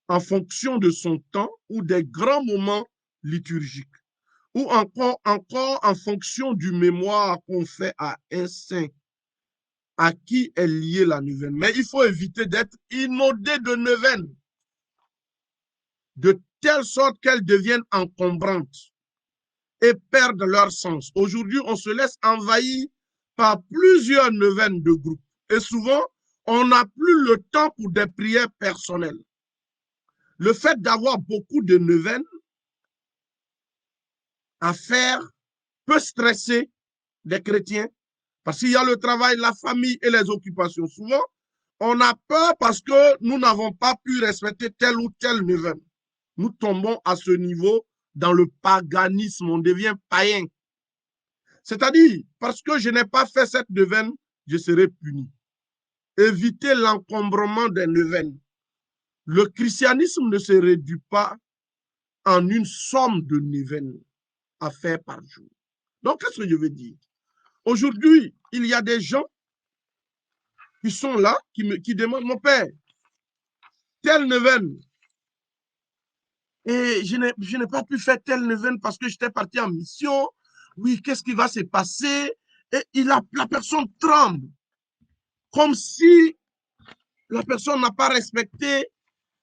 en fonction de son temps ou des grands moments liturgiques, ou encore en fonction du mémoire qu'on fait à un saint à qui est liée la neuvaine. Mais il faut éviter d'être inondé de neuvaines, de telle sorte qu'elles deviennent encombrantes et perdent leur sens. Aujourd'hui, on se laisse envahir par plusieurs neuvaines de groupe. Et souvent, on n'a plus le temps pour des prières personnelles. Le fait d'avoir beaucoup de neuvaines à faire peut stresser des chrétiens parce qu'il y a le travail, la famille et les occupations. Souvent, on a peur parce que nous n'avons pas pu respecter tel ou tel neuvaine. Nous tombons à ce niveau dans le paganisme, on devient païen. C'est-à-dire, parce que je n'ai pas fait cette neuvaine, je serai puni. Évitez l'encombrement des neuvaines. Le christianisme ne se réduit pas en une somme de neuvaines à faire par jour. Donc, qu'est-ce que je veux dire? Aujourd'hui, il y a des gens qui sont là, qui demandent, mon père, telle neuvaine, et je n'ai pas pu faire telle neuvaine parce que j'étais parti en mission. Oui, qu'est-ce qui va se passer? Et la personne tremble, comme si la personne n'a pas respecté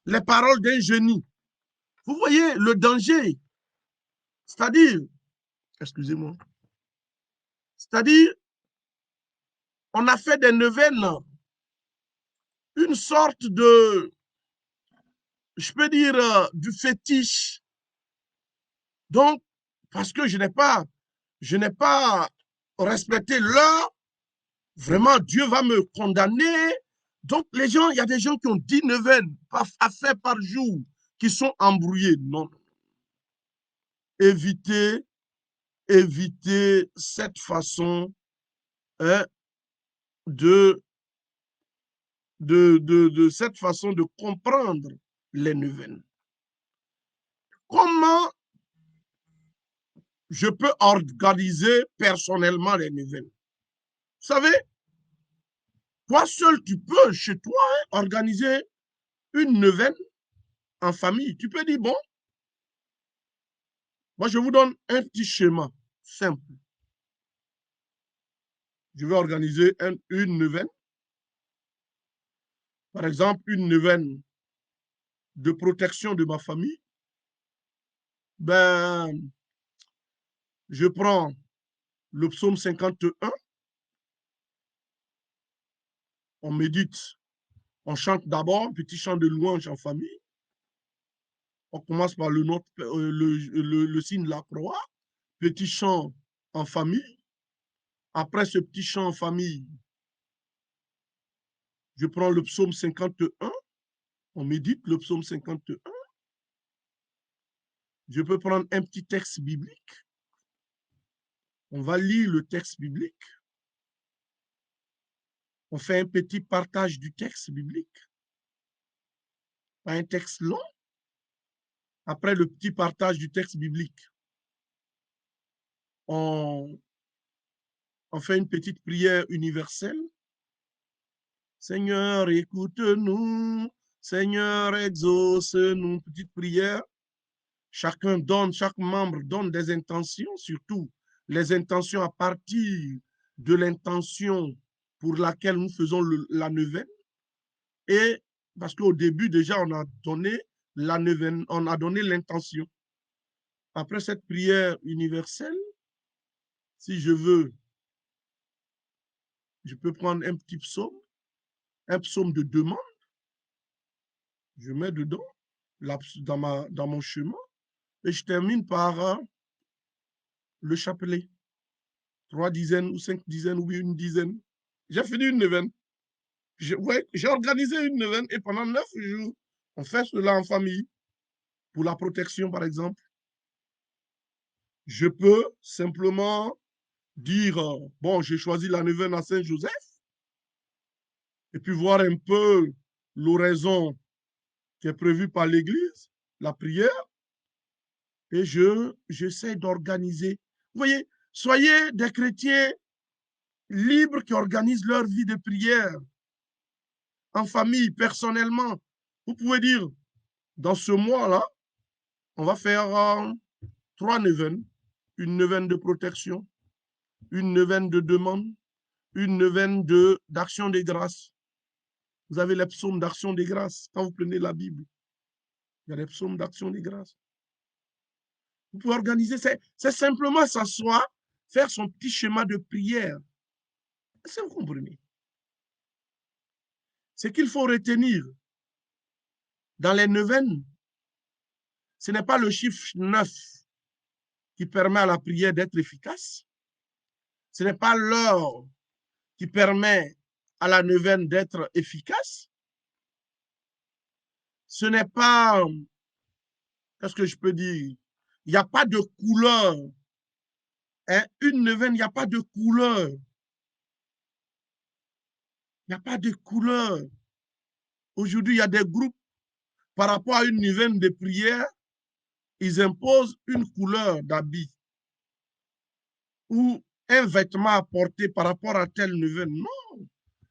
les paroles d'un génie. Vous voyez le danger. C'est-à-dire, excusez-moi, c'est-à-dire, on a fait des neuvaines une sorte de je peux dire, du fétiche. Donc, parce que je n'ai pas respecté l'heure, vraiment, Dieu va me condamner. Donc, les gens, il y a des gens qui ont 10 neuvaines à faire par jour, qui sont embrouillés. Non. Évitez, évitez cette façon hein, de, cette façon de comprendre les neuvaines. Comment je peux organiser personnellement les neuvaines? Vous savez, toi seul, tu peux, chez toi, organiser une neuvaine en famille. Tu peux dire, bon, moi, je vous donne un petit schéma simple. Je vais organiser une neuvaine. Par exemple, une neuvaine de protection de ma famille. Ben, je prends le psaume 51. On médite. On chante d'abord, petit chant de louange en famille. On commence par le signe de la croix, petit chant en famille. Après ce petit chant en famille, je prends le psaume 51. On médite le psaume 51. Je peux prendre un petit texte biblique. On va lire le texte biblique. On fait un petit partage du texte biblique. Pas un texte long. Après le petit partage du texte biblique, on fait une petite prière universelle. Seigneur, écoute-nous. Seigneur, exauce-nous. Petite prière. Chacun donne, chaque membre donne des intentions, surtout les intentions à partir de l'intention pour laquelle nous faisons la neuvaine. Et parce qu'au début, déjà, on a donné la neuvaine, on a donné l'intention. Après cette prière universelle, si je veux, je peux prendre un petit psaume, un psaume de demande. Je mets dedans, dans mon chemin, et je termine par le chapelet. 3 dizaines ou 5 dizaines ou une dizaine. J'ai fini une neuvaine. J'ai organisé une neuvaine et pendant 9 jours, on fait cela en famille. Pour la protection, par exemple. Je peux simplement dire, bon, j'ai choisi la neuvaine à Saint-Joseph, et puis voir un peu l'oraison qui est prévue par l'Église, la prière, et j'essaie d'organiser. Vous voyez, soyez des chrétiens libres qui organisent leur vie de prière en famille, personnellement. Vous pouvez dire, dans ce mois-là, on va faire 3 neuvaines. Une neuvaine de protection, une neuvaine de demande, une neuvaine d'action des grâces. Vous avez les psaumes d'action des grâces. Quand vous prenez la Bible, il y a les psaumes d'action des grâces. Vous pouvez organiser, c'est simplement s'asseoir, faire son petit schéma de prière. Est-ce que vous comprenez? Ce qu'il faut retenir dans les neuvaines, ce n'est pas le chiffre 9 qui permet à la prière d'être efficace. Ce n'est pas l'heure qui permet à la neuvaine d'être efficace. Ce n'est pas, qu'est-ce que je peux dire? Il n'y a pas de couleur. Hein? Une neuvaine, il n'y a pas de couleur. Il n'y a pas de couleur. Aujourd'hui, il y a des groupes, par rapport à une neuvaine de prière, ils imposent une couleur d'habit ou un vêtement à porter par rapport à telle neuvaine. Non,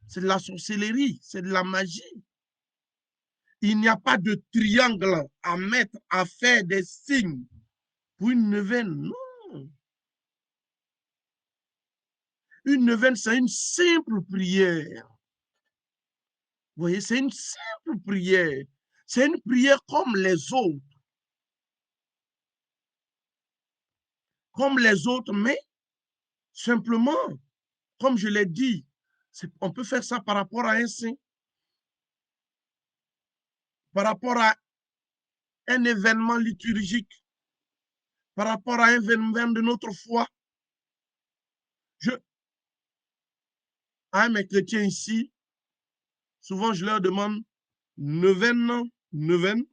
c'est de la sorcellerie, c'est de la magie. Il n'y a pas de triangle à mettre, à faire des signes pour une neuvaine. Non. Une neuvaine, c'est une simple prière. Vous voyez, c'est une simple prière. C'est une prière comme les autres. Comme les autres, mais simplement, comme je l'ai dit, on peut faire ça par rapport à un saint, par rapport à un événement liturgique, par rapport à un événement de notre foi. À mes chrétiens ici, souvent je leur demande neuvaine,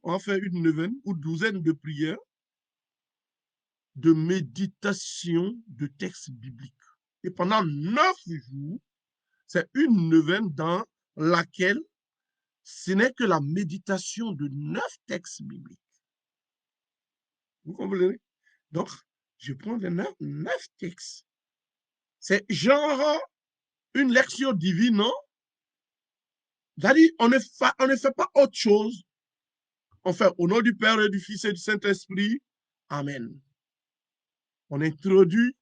on va faire une neuvaine ou douzaine de prières de méditation de textes bibliques. Et pendant 9 jours, c'est une neuvaine dans laquelle ce n'est que la méditation de 9 textes bibliques. Vous comprenez? Donc, je prends les 9 textes. C'est genre une lecture divine, non? C'est-à-dire, on ne fait pas autre chose. On fait au nom du Père et du Fils et du Saint-Esprit. Amen. On introduit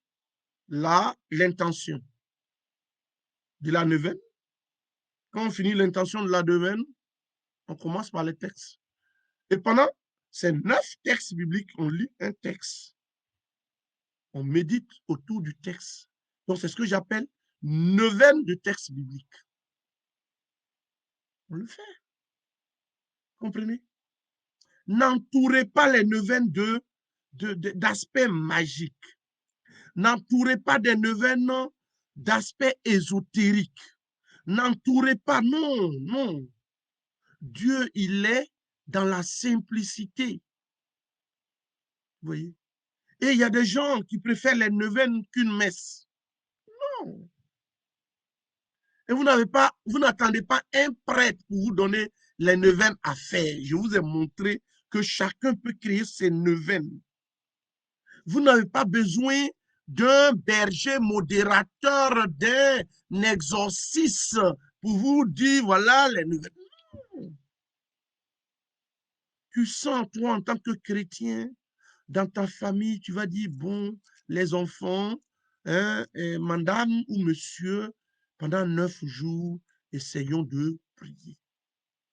l'intention de la neuvaine. Quand on finit l'intention de la neuvaine, on commence par les textes. Et pendant ces 9 textes bibliques, on lit un texte. On médite autour du texte. Donc, c'est ce que j'appelle neuvaine de textes bibliques. On le fait. Comprenez? N'entourez pas les neuvaines d'aspects magiques. N'entourez pas des neuvaines d'aspects ésotériques. N'entourez pas, non, non. Dieu, il est dans la simplicité. Vous voyez? Et il y a des gens qui préfèrent les neuvaines qu'une messe. Non. Et vous n'attendez pas un prêtre pour vous donner les neuvaines à faire. Je vous ai montré que chacun peut créer ses neuvaines. Vous n'avez pas besoin d'un berger modérateur, d'un exorciste pour vous dire, voilà les neuvaines. Tu sens, toi, en tant que chrétien, dans ta famille, tu vas dire, bon, les enfants, hein, madame ou monsieur, pendant 9 jours, essayons de prier.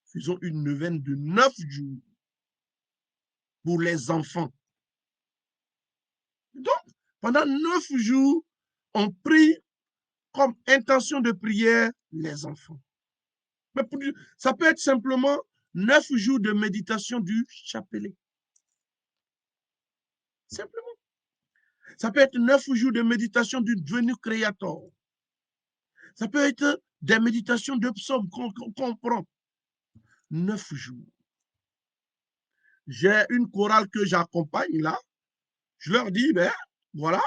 Faisons une neuvaine de 9 jours pour les enfants. Donc, pendant 9 jours, on prie comme intention de prière les enfants. Mais ça peut être simplement 9 jours de méditation du chapelet. Simplement. Ça peut être 9 jours de méditation du Veni Creator. Ça peut être des méditations de psaumes qu'on prend. 9 jours. J'ai une chorale que j'accompagne là. Je leur dis, ben voilà,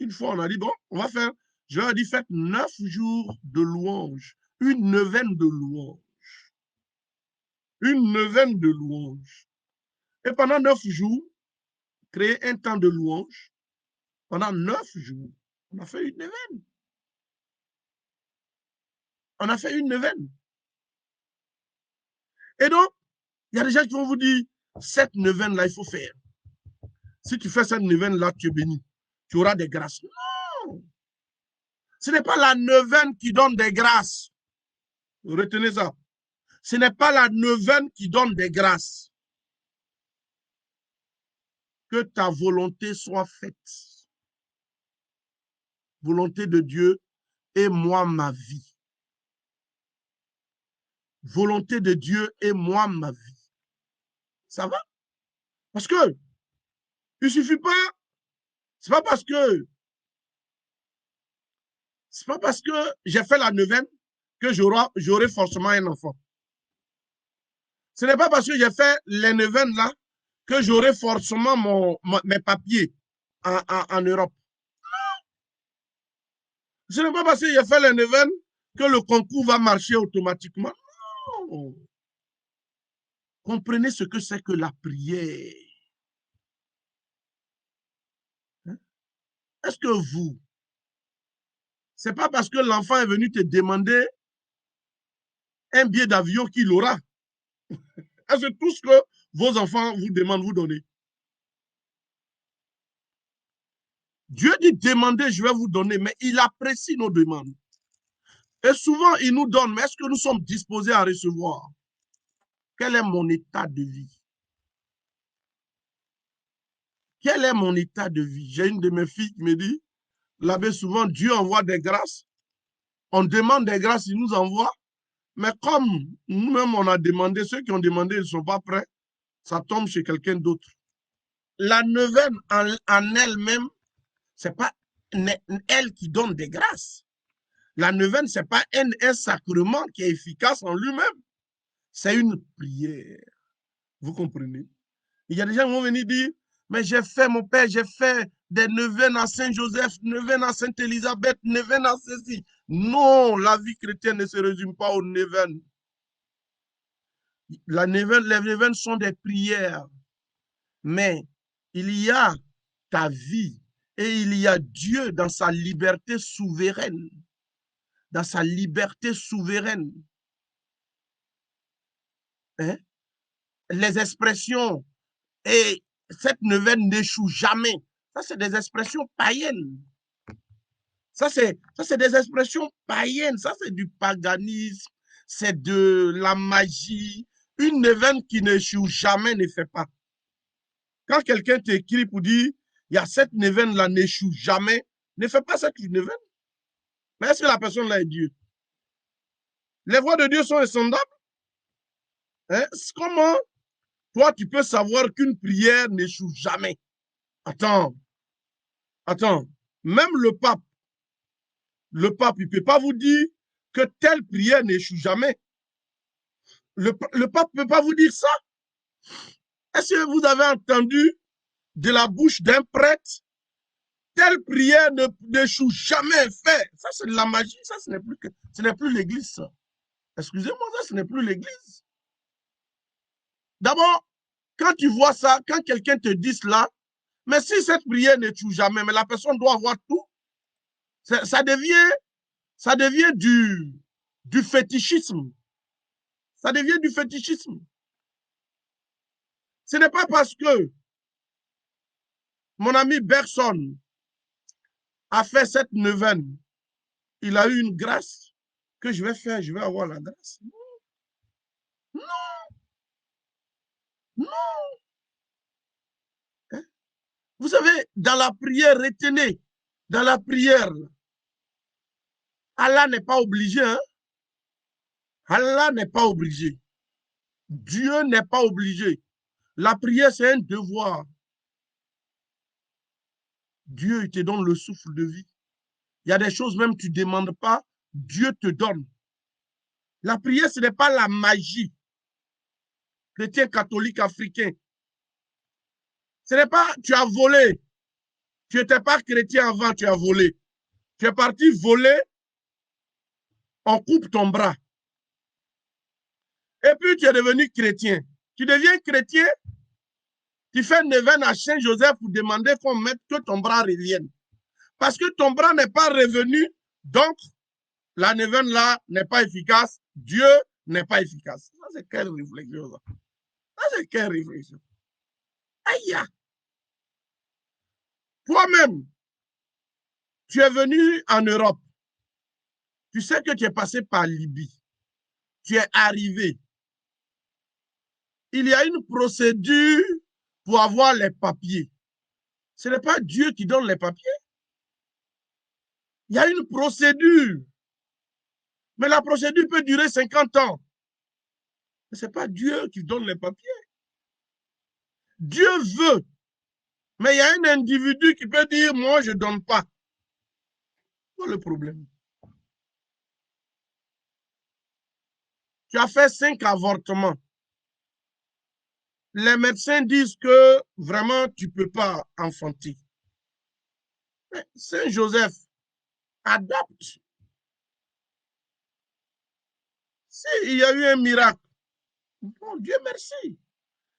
une fois on a dit, bon, on va faire. Je leur dis, faites 9 jours de louange. Une neuvaine de louange. Une neuvaine de louange. Et pendant 9 jours, créer un temps de louange. Pendant 9 jours, on a fait une neuvaine. On a fait une neuvaine. Et donc, il y a des gens qui vont vous dire, cette neuvaine-là, il faut faire. Si tu fais cette neuvaine-là, tu es béni. Tu auras des grâces. Non! Ce n'est pas la neuvaine qui donne des grâces. Retenez ça. Ce n'est pas la neuvaine qui donne des grâces. Que ta volonté soit faite. Volonté de Dieu et moi ma vie. Volonté de Dieu et moi ma vie. Ça va? Parce que il suffit pas, c'est pas parce que j'ai fait la neuvaine que j'aurai forcément un enfant. Ce n'est pas parce que j'ai fait les neuvaines là que j'aurai forcément mes papiers en Europe. Ce n'est pas parce que j'ai fait les neuvaines que le concours va marcher automatiquement. Non. Comprenez ce que c'est que la prière. Est-ce que vous, c'est pas parce que l'enfant est venu te demander un billet d'avion qu'il aura? Est-ce que tout ce que vos enfants vous demandent, vous donnez? Dieu dit demandez, je vais vous donner, mais il apprécie nos demandes. Et souvent, il nous donne, mais est-ce que nous sommes disposés à recevoir? Quel est mon état de vie? Quel est mon état de vie? J'ai une de mes filles qui me dit, l'abbé, souvent, Dieu envoie des grâces. On demande des grâces, il nous envoie. Mais comme nous-mêmes, on a demandé, ceux qui ont demandé, ils ne sont pas prêts. ça tombe chez quelqu'un d'autre. La neuvaine en elle-même, ce n'est pas elle qui donne des grâces. La neuvaine, ce n'est pas un sacrement qui est efficace en lui-même. C'est une prière. Vous comprenez? Il y a des gens qui vont venir dire, mais j'ai fait, mon père, j'ai fait des neuvaines à Saint-Joseph, neuvaines à Sainte-Élisabeth, neuvaines à ceci. Non, la vie chrétienne ne se résume pas aux neuvaines. Les neuvaines sont des prières. Mais il y a ta vie et il y a Dieu dans sa liberté souveraine. Dans sa liberté souveraine. Hein? Les expressions et cette neuvaine n'échoue jamais. Ça, c'est des expressions païennes. Ça, c'est des expressions païennes. Ça, c'est du paganisme. C'est de la magie. Une neuvaine qui n'échoue jamais ne fait pas. Quand quelqu'un t'écrit pour dire, il y a cette neuvaine-là n'échoue jamais, ne fais pas cette neuvaine. Mais est-ce que la personne-là est Dieu? Les voies de Dieu sont insondables. Hein? Comment toi, tu peux savoir qu'une prière n'échoue jamais? Attends. Même le pape, il ne peut pas vous dire que telle prière n'échoue jamais. Le pape ne peut pas vous dire ça. Est-ce que vous avez entendu de la bouche d'un prêtre, telle prière n'échoue jamais fait? Ça, c'est de la magie. Ça, ce n'est plus l'église, ça. Excusez-moi, ça, ce n'est plus l'église. D'abord, quand tu vois ça, quand quelqu'un te dit cela, mais si cette prière n'échoue jamais, mais la personne doit avoir tout, ça devient du fétichisme. Ça devient du fétichisme. Ce n'est pas parce que mon ami Bergson a fait cette neuvaine, il a eu une grâce que je vais avoir la grâce. Non, non. Hein? Vous savez, dans la prière, retenez, dans la prière, Allah n'est pas obligé. Hein? Allah n'est pas obligé. Dieu n'est pas obligé. La prière, c'est un devoir. Dieu te donne le souffle de vie. Il y a des choses même que tu ne demandes pas, Dieu te donne. La prière, ce n'est pas la magie. Chrétien catholique africain. Ce n'est pas, tu as volé. Tu n'étais pas chrétien avant, tu as volé. Tu es parti voler, on coupe ton bras. Et puis tu es devenu chrétien. Tu deviens chrétien, tu fais une neuvaine à Saint-Joseph pour demander qu'on mette que ton bras revienne. Parce que ton bras n'est pas revenu, donc la neuvaine là n'est pas efficace, Dieu n'est pas efficace. Ça, c'est quelle réflexion, ça? Ça, c'est quelle réflexion? Aïe! Toi-même, tu es venu en Europe. Tu sais que tu es passé par Libye. Tu es arrivé. Il y a une procédure pour avoir les papiers. Ce n'est pas Dieu qui donne les papiers. Il y a une procédure. Mais la procédure peut durer 50 ans. Mais ce n'est pas Dieu qui donne les papiers. Dieu veut. Mais il y a un individu qui peut dire, moi, je ne donne pas. C'est le problème. Tu as fait 5 avortements. Les médecins disent que vraiment, tu ne peux pas enfanter. Mais Saint Joseph adapte. S'il y a eu un miracle, bon, Dieu merci.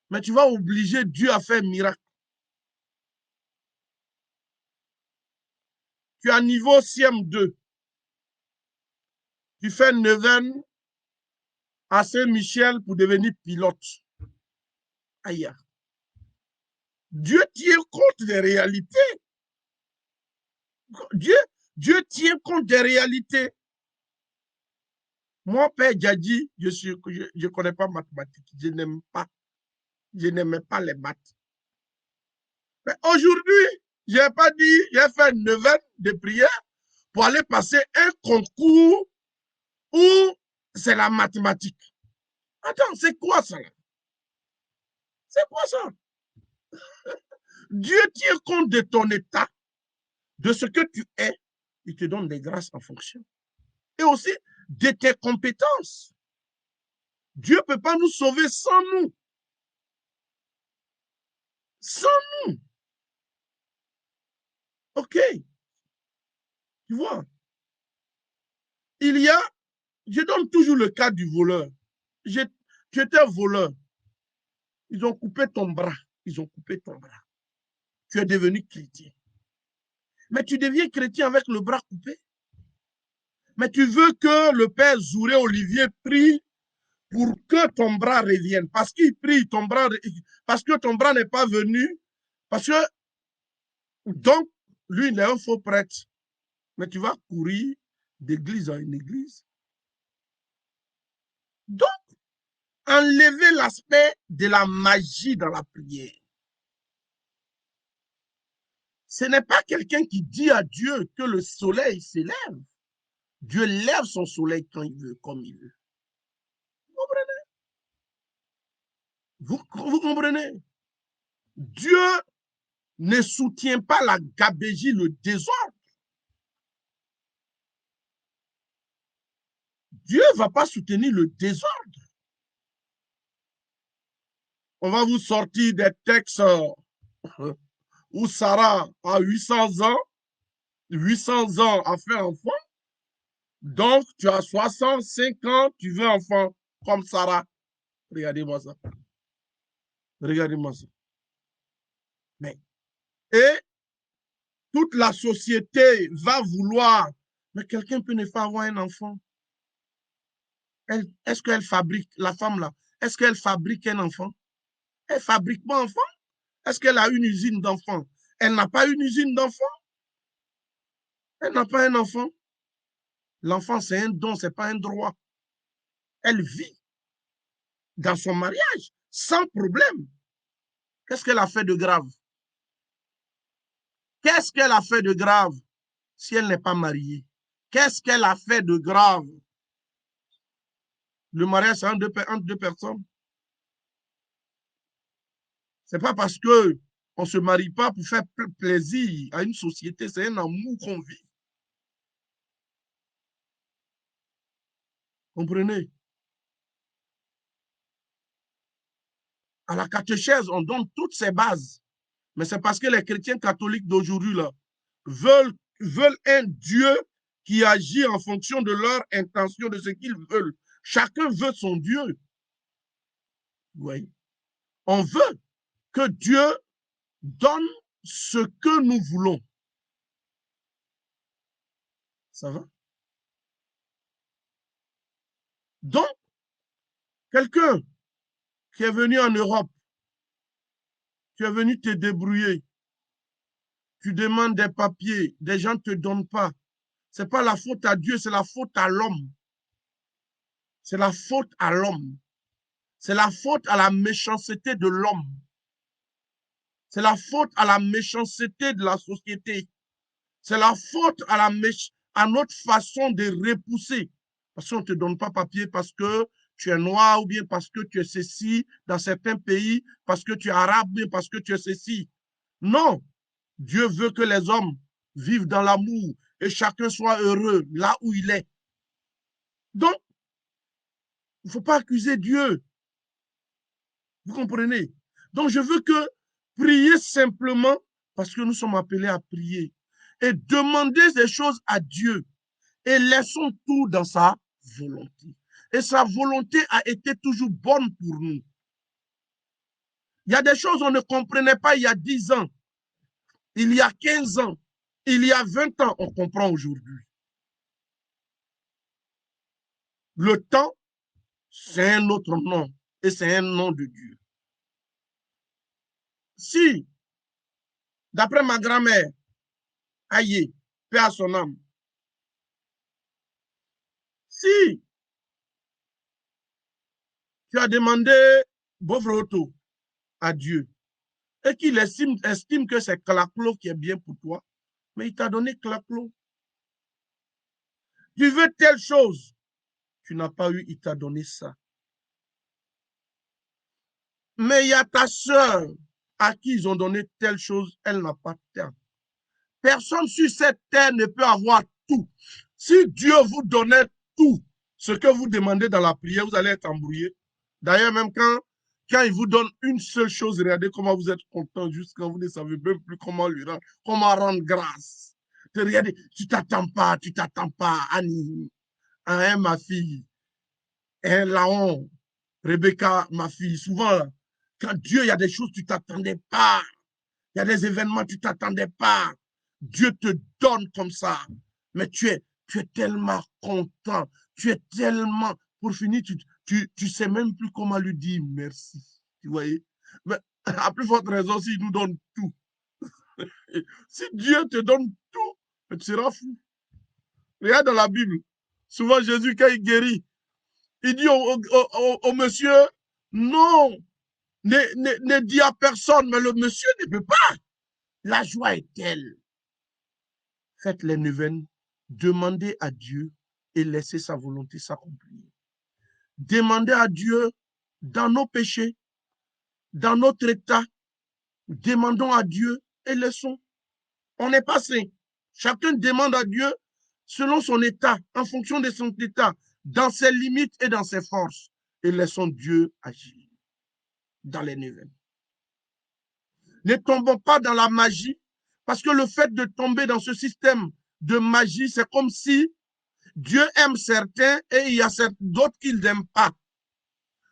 Mais tu vas obliger Dieu à faire un miracle. Tu as niveau CM2. Tu fais neuvaine à Saint-Michel pour devenir pilote. Aïe. Dieu tient compte des réalités. Dieu tient compte des réalités. Mon père Djadji, je ne connais pas mathématiques. Je n'aimais pas les maths. Mais aujourd'hui, je n'ai pas dit, j'ai fait une neuvaine de prière pour aller passer un concours où c'est la mathématique. Attends, c'est quoi ça? C'est quoi ça? Dieu tient compte de ton état, de ce que tu es. Il te donne des grâces en fonction. Et aussi de tes compétences. Dieu ne peut pas nous sauver sans nous. Sans nous. OK. Tu vois. Il y a, je donne toujours le cas du voleur. Tu étais voleur. Ils ont coupé ton bras. Ils ont coupé ton bras. Tu es devenu chrétien. Mais tu deviens chrétien avec le bras coupé. Mais tu veux que le père Zouré Olivier prie pour que ton bras revienne. Parce qu'il prie, parce que ton bras n'est pas venu. Parce que, donc, lui, il est un faux prêtre. Mais tu vas courir d'église en église. Donc, enlever l'aspect de la magie dans la prière. Ce n'est pas quelqu'un qui dit à Dieu que le soleil s'élève. Dieu lève son soleil quand il veut, comme il veut. Vous comprenez? Vous comprenez? Dieu ne soutient pas la gabégie, le désordre. Dieu ne va pas soutenir le désordre. On va vous sortir des textes où Sarah a 800 ans, 800 ans a fait enfant. Donc, tu as 65 ans, tu veux enfant comme Sarah. Regardez-moi ça. Regardez-moi ça. Mais, et toute la société va vouloir, mais quelqu'un peut ne pas avoir un enfant. Est-ce qu'elle fabrique, la femme là, est-ce qu'elle fabrique un enfant? Elle ne fabrique pas d'enfant. Est-ce qu'elle a une usine d'enfants? Elle n'a pas une usine d'enfants. Elle n'a pas un enfant. L'enfant, c'est un don, ce n'est pas un droit. Elle vit dans son mariage sans problème. Qu'est-ce qu'elle a fait de grave? Qu'est-ce qu'elle a fait de grave si elle n'est pas mariée? Qu'est-ce qu'elle a fait de grave? Le mariage, c'est entre deux personnes. Ce n'est pas parce qu'on ne se marie pas pour faire plaisir à une société, c'est un amour qu'on vit. Comprenez? À la catéchèse, on donne toutes ces bases. Mais c'est parce que les chrétiens catholiques d'aujourd'hui là veulent un Dieu qui agit en fonction de leur intention, de ce qu'ils veulent. Chacun veut son Dieu. Oui. On veut que Dieu donne ce que nous voulons. Ça va? Donc, quelqu'un qui est venu en Europe, tu es venu te débrouiller, tu demandes des papiers, des gens ne te donnent pas. Ce n'est pas la faute à Dieu, c'est la faute à l'homme. C'est la faute à l'homme. C'est la faute à la méchanceté de l'homme. C'est la faute à la méchanceté de la société. C'est la faute à notre façon de repousser. Parce qu'on ne te donne pas papier parce que tu es noir ou bien parce que tu es ceci dans certains pays, parce que tu es arabe ou bien parce que tu es ceci. Non. Dieu veut que les hommes vivent dans l'amour et chacun soit heureux là où il est. Donc, il ne faut pas accuser Dieu. Vous comprenez? Donc, je veux que prier simplement parce que nous sommes appelés à prier et demander des choses à Dieu et laissons tout dans sa volonté. Et sa volonté a été toujours bonne pour nous. Il y a des choses qu'on ne comprenait pas il y a 10 ans, il y a 15 ans, il y a 20 ans, on comprend aujourd'hui. Le temps, c'est un autre nom et c'est un nom de Dieu. Si, d'après ma grand-mère, aïe, paix à son âme, si tu as demandé Bovroto à Dieu et qu'il estime que c'est Claclo qui est bien pour toi, mais il t'a donné Claclo. Tu veux telle chose, tu n'as pas eu, il t'a donné ça. Mais il y a ta sœur à qui ils ont donné telle chose, elle n'a pas de terre. Personne sur cette terre ne peut avoir tout. Si Dieu vous donnait tout ce que vous demandez dans la prière, vous allez être embrouillé. D'ailleurs, même quand il vous donne une seule chose, regardez comment vous êtes content juste quand vous ne savez même plus comment rendre grâce. Regardez, tu t'attends pas, Annie, hein, ma fille, hein, Laon, Rebecca, ma fille. Souvent, quand Dieu, il y a des choses, tu t'attendais pas. Il y a des événements, tu t'attendais pas. Dieu te donne comme ça. Mais tu es tellement content. Tu es tellement, pour finir, tu sais même plus comment lui dire merci. Tu voyez? Mais à plus forte raison, s'il nous donne tout. Si Dieu te donne tout, tu seras fou. Regarde dans la Bible. Souvent, Jésus, quand il guérit, il dit au monsieur, non, ne dis à personne, mais le monsieur ne peut pas. La joie est telle. Faites les neuvaines, demandez à Dieu et laissez sa volonté s'accomplir. Demandez à Dieu dans nos péchés, dans notre état, demandons à Dieu et laissons. On n'est pas saint. Chacun demande à Dieu selon son état, en fonction de son état, dans ses limites et dans ses forces. Et laissons Dieu agir dans les neuvaines. Ne tombons pas dans la magie, parce que le fait de tomber dans ce système de magie, c'est comme si Dieu aime certains et il y a d'autres qu'il n'aime pas.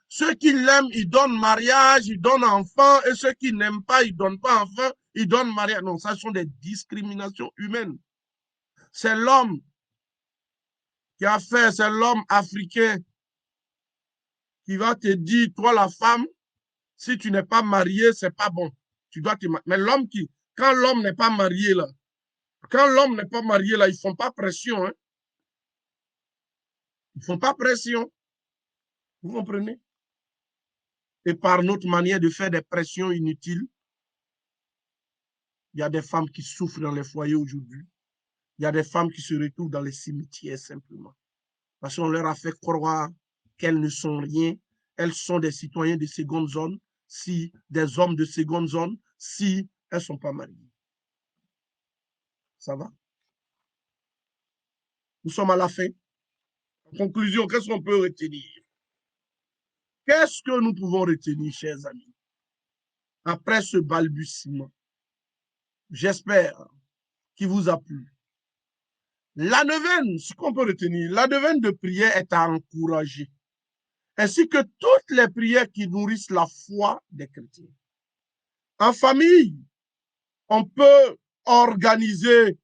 Ceux qui l'aiment, ils donnent mariage, ils donnent enfant, et ceux qui n'aiment pas, ils ne donnent pas enfant, ils donnent mariage. Non, ça sont des discriminations humaines. C'est l'homme qui a fait, c'est l'homme africain qui va te dire, toi la femme, si tu n'es pas marié, c'est pas bon. Tu dois te marier. Mais l'homme quand l'homme n'est pas marié là, ils font pas pression. Hein. Ils font pas pression. Vous comprenez? Et par notre manière de faire des pressions inutiles, il y a des femmes qui souffrent dans les foyers aujourd'hui. Il y a des femmes qui se retrouvent dans les cimetières simplement. Parce qu'on leur a fait croire qu'elles ne sont rien. Elles sont des citoyens de seconde zone, si des hommes de seconde zone, si elles ne sont pas mariées. Ça va? Nous sommes à la fin. En conclusion, qu'est-ce qu'on peut retenir? Qu'est-ce que nous pouvons retenir, chers amis, après ce balbutiement? J'espère qu'il vous a plu. La neuvaine, ce qu'on peut retenir, la neuvaine de prière est à encourager, ainsi que toutes les prières qui nourrissent la foi des chrétiens. En famille, on peut organiser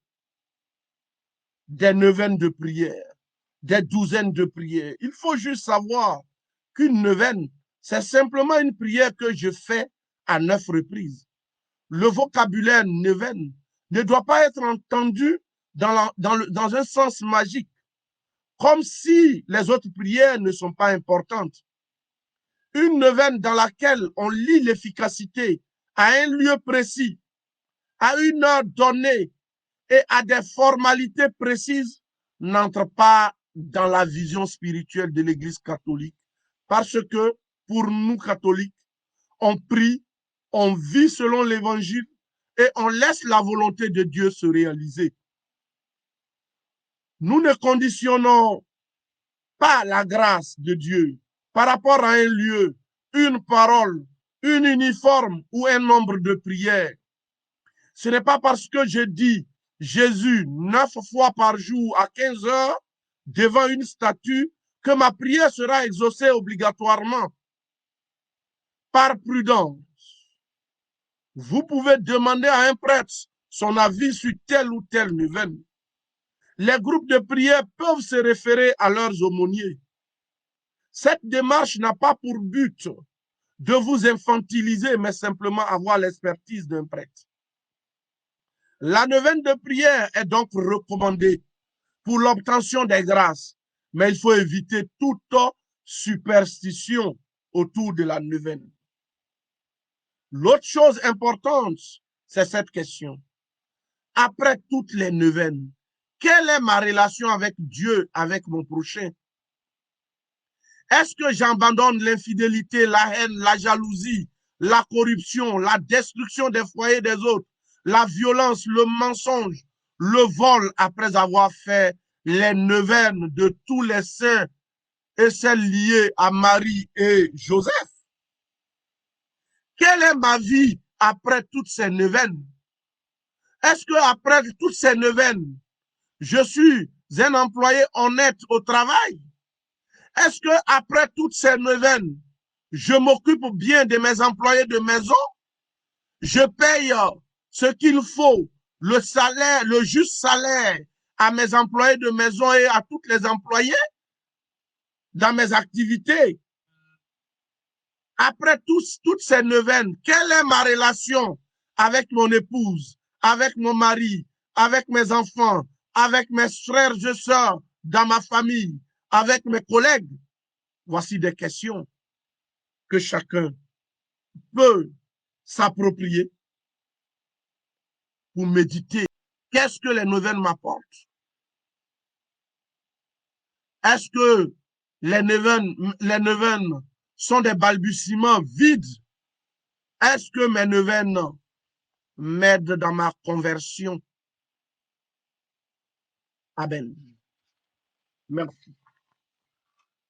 des neuvaines de prière, des douzaines de prières. Il faut juste savoir qu'une neuvaine, c'est simplement une prière que je fais à 9 reprises. Le vocabulaire neuvaine ne doit pas être entendu dans un sens magique, comme si les autres prières ne sont pas importantes. Une neuvaine dans laquelle on lit l'efficacité à un lieu précis, à une heure donnée et à des formalités précises n'entre pas dans la vision spirituelle de l'Église catholique. Parce que pour nous catholiques, on prie, on vit selon l'Évangile et on laisse la volonté de Dieu se réaliser. Nous ne conditionnons pas la grâce de Dieu par rapport à un lieu, une parole, une uniforme ou un nombre de prières. Ce n'est pas parce que je dis Jésus 9 fois par jour à 15 heures devant une statue que ma prière sera exaucée obligatoirement. Par prudence, vous pouvez demander à un prêtre son avis sur telle ou telle neuvaine. Les groupes de prière peuvent se référer à leurs aumôniers. Cette démarche n'a pas pour but de vous infantiliser, mais simplement avoir l'expertise d'un prêtre. La neuvaine de prière est donc recommandée pour l'obtention des grâces, mais il faut éviter toute superstition autour de la neuvaine. L'autre chose importante, c'est cette question. Après toutes les neuvaines, quelle est ma relation avec Dieu, avec mon prochain? Est-ce que j'abandonne l'infidélité, la haine, la jalousie la corruption, la destruction des foyers des autres, la violence, le mensonge, le vol, après avoir fait les neuvaines de tous les saints et celles liées à Marie et Joseph. Quelle est ma vie après toutes ces neuvaines? Est-ce que après toutes ces neuvaines, je suis un employé honnête au travail? Est-ce que après toutes ces neuvaines, je m'occupe bien de mes employés de maison? Je paye ce qu'il faut, le salaire, le juste salaire à mes employés de maison et à tous les employés dans mes activités. Après toutes ces neuvaines, quelle est ma relation avec mon épouse, avec mon mari, avec mes enfants, avec mes frères et sœurs dans ma famille, avec mes collègues? Voici des questions que chacun peut s'approprier pour méditer. Qu'est-ce que les neuvaines m'apportent? Est-ce que les neuvaines sont des balbutiements vides? Est-ce que mes neuvaines m'aident dans ma conversion? Amen. Merci.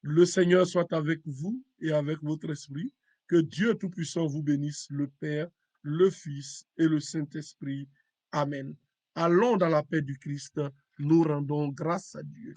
Le Seigneur soit avec vous et avec votre esprit. Que Dieu Tout-Puissant vous bénisse, le Père, le Fils et le Saint-Esprit. Amen. Allons dans la paix du Christ. Nous rendons grâce à Dieu.